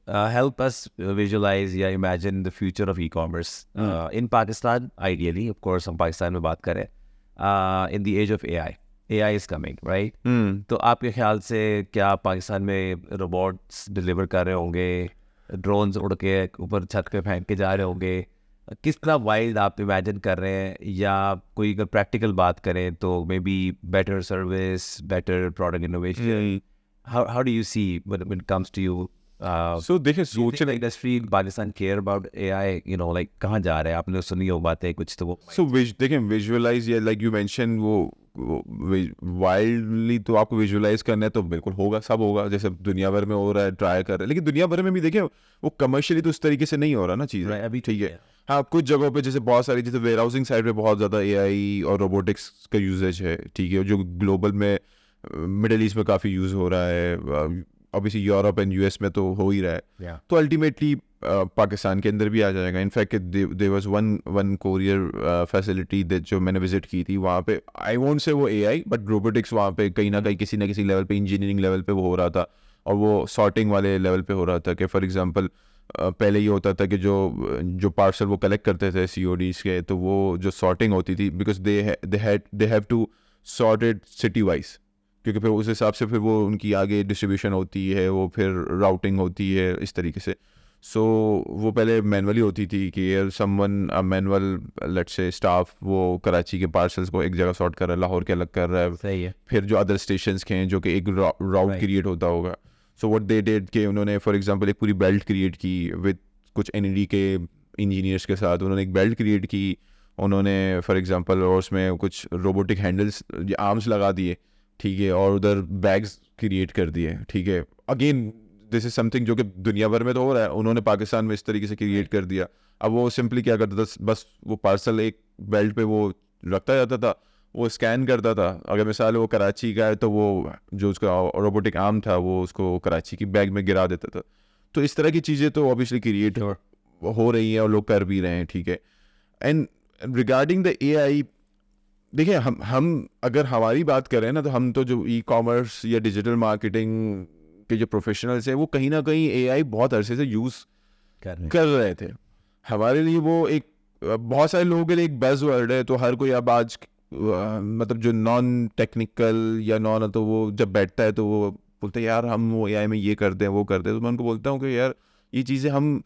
help us visualize या imagine the future of e-commerce in Pakistan, ideally, of course, हम पाकिस्तान में बात करें, in the age of AI is coming, right? तो आपके ख्याल से क्या पाकिस्तान में रोबोट्स डिलीवर कर रहे होंगे, ड्रोन्स उड़ के ऊपर छत पे फेंक के जा रहे होंगे, किस तरह वाइल्ड आप इमेजिन कर रहे हैं, या कोई अगर प्रैक्टिकल बात करें तो may be better service, better product innovation, how do you see when it comes to you? So देखिए Do you think the industry in Pakistan care about AI? You know, like कहाँ जा रहे हैं, आपने सुनी हो बातें कुछ तो वो. So देखिए विजुअलाइज, या लाइक यू मेंशन वो वाइल्डली, तो आपको विजुअलाइज करना है तो बिल्कुल होगा, सब होगा, जैसे दुनिया भर में हो रहा है, ट्राई कर रहे हैं, लेकिन दुनिया भर में भी देखिए वो कमर्शियली तो उस तरीके से नहीं हो रहा ना चीज़, Right, अभी ठीक है. हाँ, कुछ जगहों पे जैसे बहुत सारी, जैसे वेयर हाउसिंग साइड पे बहुत ज़्यादा AI और रोबोटिक्स का यूजेज है, ठीक है, जो ग्लोबल में मिडल ईस्ट में काफ़ी यूज़ हो रहा है, ऑब्वियसली यूरोप एंड US में तो हो ही रहा है. तो अल्टीमेटली पाकिस्तान के अंदर भी आ जाएगा. In fact there was one courier facility जो मैंने विजिट की थी, वहाँ पे आई वोंट से वो AI बट रोबोटिक्स वहाँ पे कहीं ना किसी लेवल पे, इंजीनियरिंग लेवल पे वो हो रहा था, और वो सॉर्टिंग वाले लेवल पे हो रहा था. कि फॉर एग्जांपल पहले ये होता था कि जो पार्सल वो कलेक्ट करते थे CODs के, तो वो जो सॉर्टिंग होती थी, because they have to sort it city wise, क्योंकि फिर उस हिसाब से फिर वो उनकी आगे डिस्ट्रीब्यूशन होती है, वो फिर राउटिंग होती है इस तरीके से. सो वो पहले मैनुअली होती थी कि someone manual let's say staff वो कराची के पार्सल्स को एक जगह सॉर्ट कर रहा है, लाहौर के अलग कर रहा है. सही है. फिर जो अदर स्टेशंस के हैं जो कि एक राउट क्रिएट होता होगा. सो व्हाट दे डिड कि उन्होंने फॉर एग्जांपल एक पूरी बेल्ट क्रिएट की विद कुछ NED के इंजीनियर्स के साथ. उन्होंने एक बेल्ट क्रिएट की, उन्होंने फॉर एग्जांपल और उसमें कुछ रोबोटिक हैंडल्स, आर्म्स लगा दिए, ठीक है, और उधर बैग्स क्रिएट कर दिए, ठीक है. अगेन दिस इज समथिंग जो कि दुनिया भर में तो हो रहा है, उन्होंने पाकिस्तान में इस तरीके से क्रिएट कर दिया. अब वो सिंपली क्या करता था, बस वो पार्सल एक बेल्ट पे वो रखता जाता था, वो स्कैन करता था. अगर मिसाल वो कराची का है तो वो जो उसका रोबोटिक आर्म था वो उसको कराची की बैग में गिरा देता था. तो इस तरह की चीज़ें तो ऑब्वियसली क्रिएट हो रही हैं और लोग कर भी रहे हैं, ठीक है. एंड रिगार्डिंग द AI, देखिए हम अगर हमारी बात करें ना, तो हम तो जो ई-कॉमर्स या डिजिटल मार्केटिंग के जो प्रोफेशनल्स हैं, वो कहीं ना कहीं AI बहुत अरसे से यूज़ कर रहे थे. हमारे लिए वो एक बहुत सारे लोगों के लिए एक बज़ वर्ड है. तो हर कोई अब आज मतलब जो नॉन टेक्निकल या नॉन, तो वो जब बैठता है तो वो बोलते हैं यार हम वो AI में ये करते हैं वो करते हैं. तो मैं उनको बोलता हूँ कि यार ये चीज़ें हम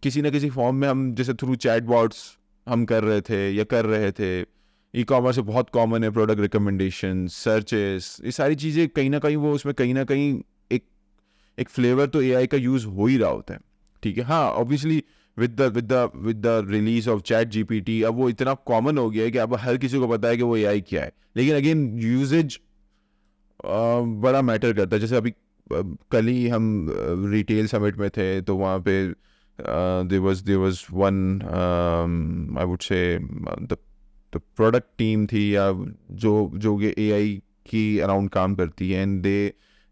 किसी ना किसी फॉर्म में, हम जैसे थ्रू चैटबॉट्स हम कर रहे थे या कर रहे थे. ई-कॉमर्स में बहुत कॉमन है प्रोडक्ट रिकमेंडेशन, सर्चेस, ये सारी चीज़ें कहीं ना कहीं वो उसमें कहीं ना कहीं एक फ्लेवर तो AI का यूज़ हो ही रहा होता है, ठीक है. हाँ, obviously with the release of ChatGPT अब वो इतना कॉमन हो गया है कि अब हर किसी को पता है कि वो AI क्या है. लेकिन अगेन यूजेज बड़ा मैटर करता है. जैसे अभी कल ही हम रिटेल समिट में थे, तो वहाँ पे there was one I would say the product team थी, या जो ये AI की अराउंड काम करती है, and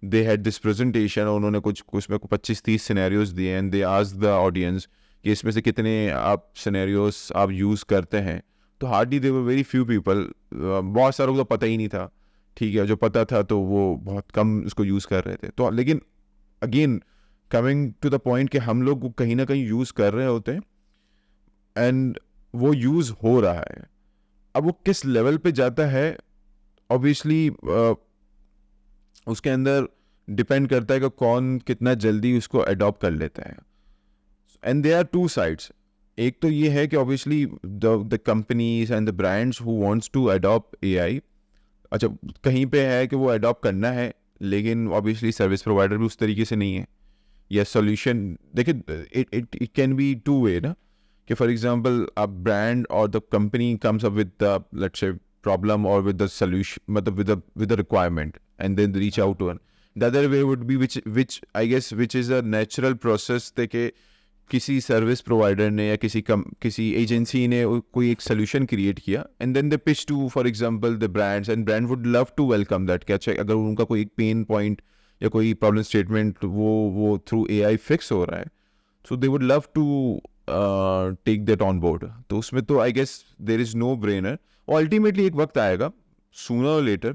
they had this presentation, और उन्होंने कुछ उसमें 25-30 सिनेरियोज दिए, and they asked the audience कि इसमें से कितने आप सिनेरियोज आप यूज़ करते हैं. तो hardly there were very few people, बहुत सारों को तो पता ही नहीं था, ठीक है. जो पता था तो वो बहुत कम उसको यूज़ कर रहे थे. तो लेकिन again coming to the point कि हम लोग कहीं ना कहीं यूज़ कर रहे होते हैं, एंड वो यूज़ हो रहा है. अब वो किस लेवल पे जाता है, ऑब्वियसली उसके अंदर डिपेंड करता है कि कौन कितना जल्दी उसको अडॉप्ट कर लेता है. And there are two sides. एक तो ये है कि obviously the companies and the brands who wants to adopt AI, अच्छा कहीं पे है कि वो अडॉप्ट करना है, लेकिन ऑब्वियसली सर्विस प्रोवाइडर भी उस तरीके से नहीं है, या सोल्यूशन. देखिए it can be two way ना, कि फॉर एग्जांपल अ ब्रांड और the company comes up with the let's say problem और विद द सोल्यूशन, मतलब with the requirement, and then reach out to one. The other way would be which I guess which is a natural process कि किसी service provider ने या किसी agency ने कोई एक सोल्यूशन क्रिएट किया, and then they pitch to for example the brands, and brand would love to welcome that. क्या अच्छा अगर उनका कोई एक पेन पॉइंट या कोई प्रॉब्लम स्टेटमेंट वो थ्रू AI फिक्स हो रहा है, so they would love to take that on board. तो उसमें तो I guess there is no brainer. और अल्टीमेटली एक वक्त आएगा, सूनर और लेटर,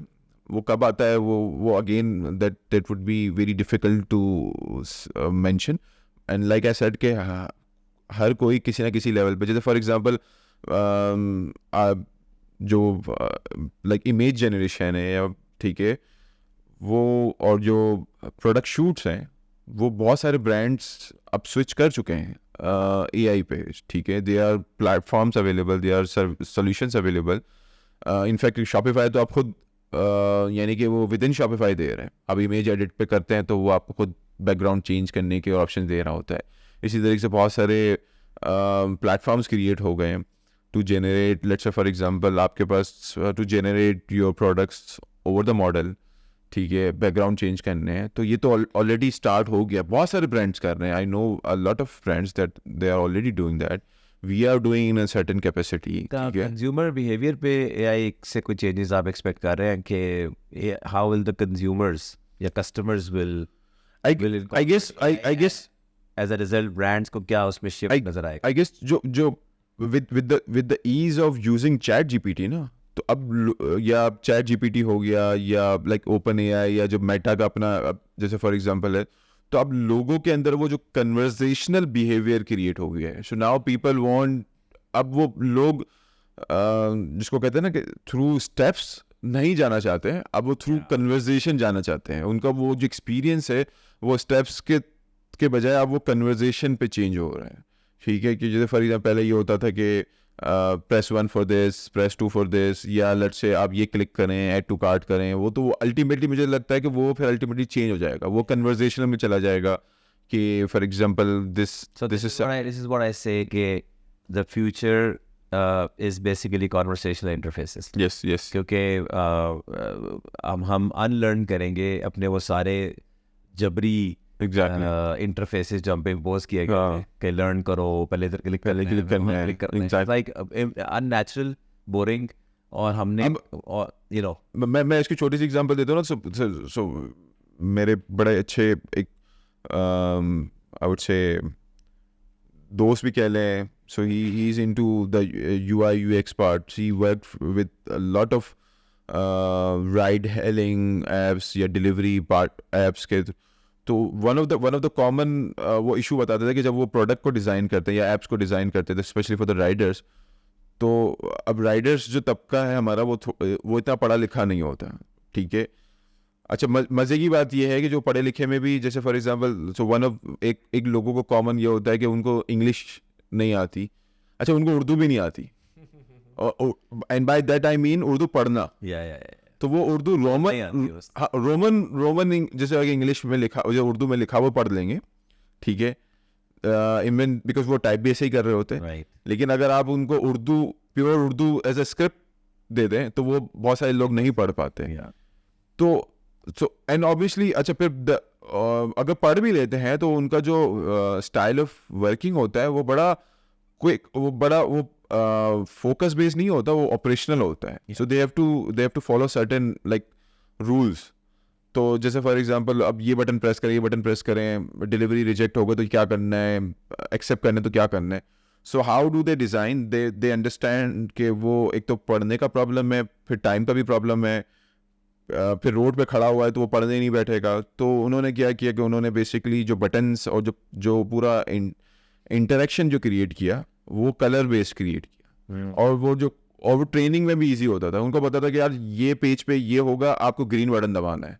वो कब आता है वो again that would be very difficult to mention. And like I said कि हर कोई किसी ना किसी लेवल पे, जैसे फॉर एग्जांपल जो लाइक इमेज जनरेशन है या ठीक है वो, और जो प्रोडक्ट शूट्स हैं वो बहुत सारे ब्रांड्स अब स्विच कर चुके हैं AI पे, ठीक है. They are platforms available, they are solutions available. In fact Shopify तो आप खुद यानी कि वो विद इन शॉपिफाई दे रहे हैं. अब इमेज एडिट पे करते हैं तो वो आपको खुद बैकग्राउंड चेंज करने के ऑप्शन दे रहा होता है. इसी तरीके से बहुत सारे प्लेटफॉर्म्स क्रिएट हो गए हैं to generate, let's say for example आपके पास to generate your products over the model, ठीक है, बैकग्राउंड चेंज करने हैं. तो ये तो ऑलरेडी स्टार्ट हो गया, बहुत सारे ब्रांड्स कर रहे हैं. I know a lot of brands that they are already doing that. We are doing in a certain capacity. Consumer behaviour पे AI से कोई चेंजेस आप एक्सपेक्ट कर रहे हैं कि हाउ विल द कंज्यूमर्स या customers will I guess as a result brands को क्या उसमें शिफ्ट नजर आएगा? आई गेस जो with the ease of using chat GPT ना, तो अब या चैट GPT हो गया या लाइक ओपन AI या जो मेटा का अपना जैसे फॉर एग्जांपल है, तो अब लोगों के अंदर वो जो कन्वर्सेशनल बिहेवियर क्रिएट हो गया है. सो नाउ पीपल वांट, अब वो लोग जिसको कहते हैं ना कि थ्रू स्टेप्स नहीं जाना चाहते हैं, अब वो थ्रू कन्वर्सेशन जाना चाहते हैं. उनका वो जो एक्सपीरियंस है वो स्टेप्स के बजाय अब वो कन्वर्सेशन पे चेंज हो रहा है. ठीक है, कि जैसे फॉर एग्जाम्पल पहले ये होता था कि press 1 for this, press 2 for this, या लेट्स से आप ये क्लिक करें, ऐड टू कार्ट करें. वो तो अल्टीमेटली मुझे लगता है कि वो फिर अल्टीमेटली चेंज हो जाएगा, वो कन्वर्सेशन में चला जाएगा कि for example this is what I say कि the future is basically conversational interfaces. yes क्योंकि हम अनलर्न करेंगे अपने वो सारे जबरी इंटरफेसेस जो हम पे इम्पोज किए गए हैं कि लर्न करो, पहले इधर क्लिक करना है, लाइक अननेचुरल, बोरिंग. और हमने यू नो मैं इसकी छोटी सी एग्जांपल देता हूँ ना. सो मेरे बड़े अच्छे एक आई वुड से दोस्त भी कह लें. So he is into the UI UX part. He worked with a lot of ride hailing apps या डिलीवरी पार्ट एप्स के. तो वन ऑफ द कॉमन वो इशू बताते थे कि जब वो प्रोडक्ट को डिज़ाइन करते हैं या एप्स को डिज़ाइन करते थे स्पेशली फॉर द राइडर्स, तो अब राइडर्स जो तबका है हमारा वो इतना पढ़ा लिखा नहीं होता. ठीक है. अच्छा, मज़े की बात ये है कि जो पढ़े लिखे में भी, जैसे for example so one of एक लोगों को कॉमन ये होता है कि उनको इंग्लिश नहीं आती. अच्छा, उनको उर्दू भी नहीं आती. And by that I mean Urdu पढ़ना. तो वो उर्दू रोमन जैसे अगर इंग्लिश में लिखा जो उर्दू में लिखा वो पढ़ लेंगे. ठीक है, इवन बिकॉज वो टाइप भी ऐसे ही कर रहे होते हैं. लेकिन अगर आप उनको Urdu, pure Urdu as a script दे दें तो वो बहुत सारे लोग नहीं पढ़ पाते. तो एंड ऑब्वियसली अच्छा फिर अगर पढ़ भी लेते हैं तो उनका जो स्टाइल ऑफ वर्किंग होता है वो बड़ा क्विक, वो बड़ा वो फोकस बेस्ड नहीं होता, वो ऑपरेशनल होता है. So they have to follow certain like rules. तो जैसे फॉर एग्जांपल अब ये बटन प्रेस करें, ये बटन प्रेस करें, डिलीवरी रिजेक्ट होगा तो क्या करना है, एक्सेप्ट करना है तो क्या करना है. So how do they design, they understand कि वो एक तो पढ़ने का प्रॉब्लम है, फिर टाइम का भी प्रॉब्लम है, फिर रोड पे खड़ा हुआ है तो वो पढ़ने ही नहीं बैठेगा. तो उन्होंने क्या किया कि उन्होंने बेसिकली जो बटन्स और जो पूरा इंटरेक्शन जो क्रिएट किया वो कलर बेस्ड क्रिएट किया. और वो ट्रेनिंग में भी इजी होता था. उनको पता था कि यार ये पेज पे ये होगा, आपको ग्रीन बटन दबाना है,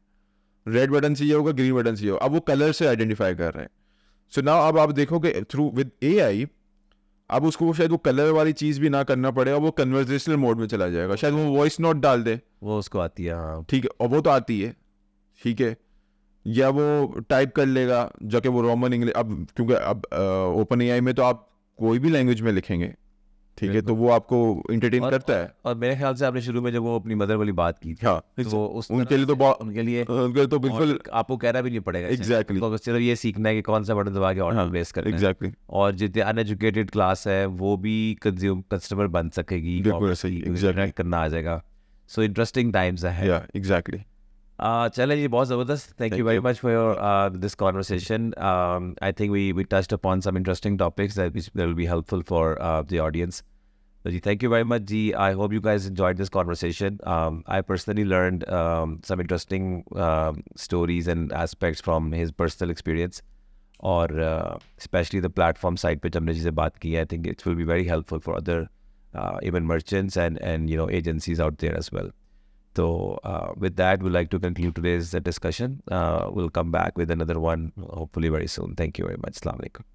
रेड बटन से ये होगा, ग्रीन बटन से ये होगा. अब वो कलर से आइडेंटिफाई कर रहे हैं. सो नाउ अब आप देखो कि थ्रू विद AI अब उसको शायद वो कलर वाली चीज़ भी ना करना पड़े और वो कन्वर्सेशनल मोड में चला जाएगा. शायद वो वॉइस नोट डाल दे, वो उसको आती है. हाँ, ठीक है, और वो तो आती है. ठीक है, या वो टाइप कर लेगा जाके वो रोमन इंग्लिश. अब क्योंकि अब ओपन AI में तो आप कोई भी लैंग्वेज में लिखेंगे, ठीक है, तो वो आपको इंटरटेन करता है. और मेरे ख्याल से आपने शुरू में जब वो अपनी मदर वाली बात की थी, हाँ, तो उनके लिए तो बिल्कुल आपको कहना भी नहीं पड़ेगा. एग्जैक्टली, तो सिर्फ ये सीखना है कि कौन सा बटन दबा के ऑर्डर प्लेस करना है. एग्जैक्टली. और जितने अनएजुकेटेड क्लास है वो भी कस्टमर बन सकेगी, बिल्कुल सही, एग्जैक्टली करना आ जाएगा. सो इंटरेस्टिंग टाइम्स है. या एग्जैक्टली. चले जी, बहुत ज़बरदस्त. Thank you very much for your this conversation. I think we touched upon some interesting topics that will be helpful for the audience. So, Ji, thank you very much, Ji. I hope you guys enjoyed this conversation. I personally learned some interesting stories and aspects from his personal experience. और specially the platform site पे जब हमने चीज़ें बात की, I think it will be very helpful for other even merchants and agencies out there as well. So with that, we'd like to conclude today's discussion. We'll come back with another one hopefully very soon. Thank you very much. Assalamu alaikum.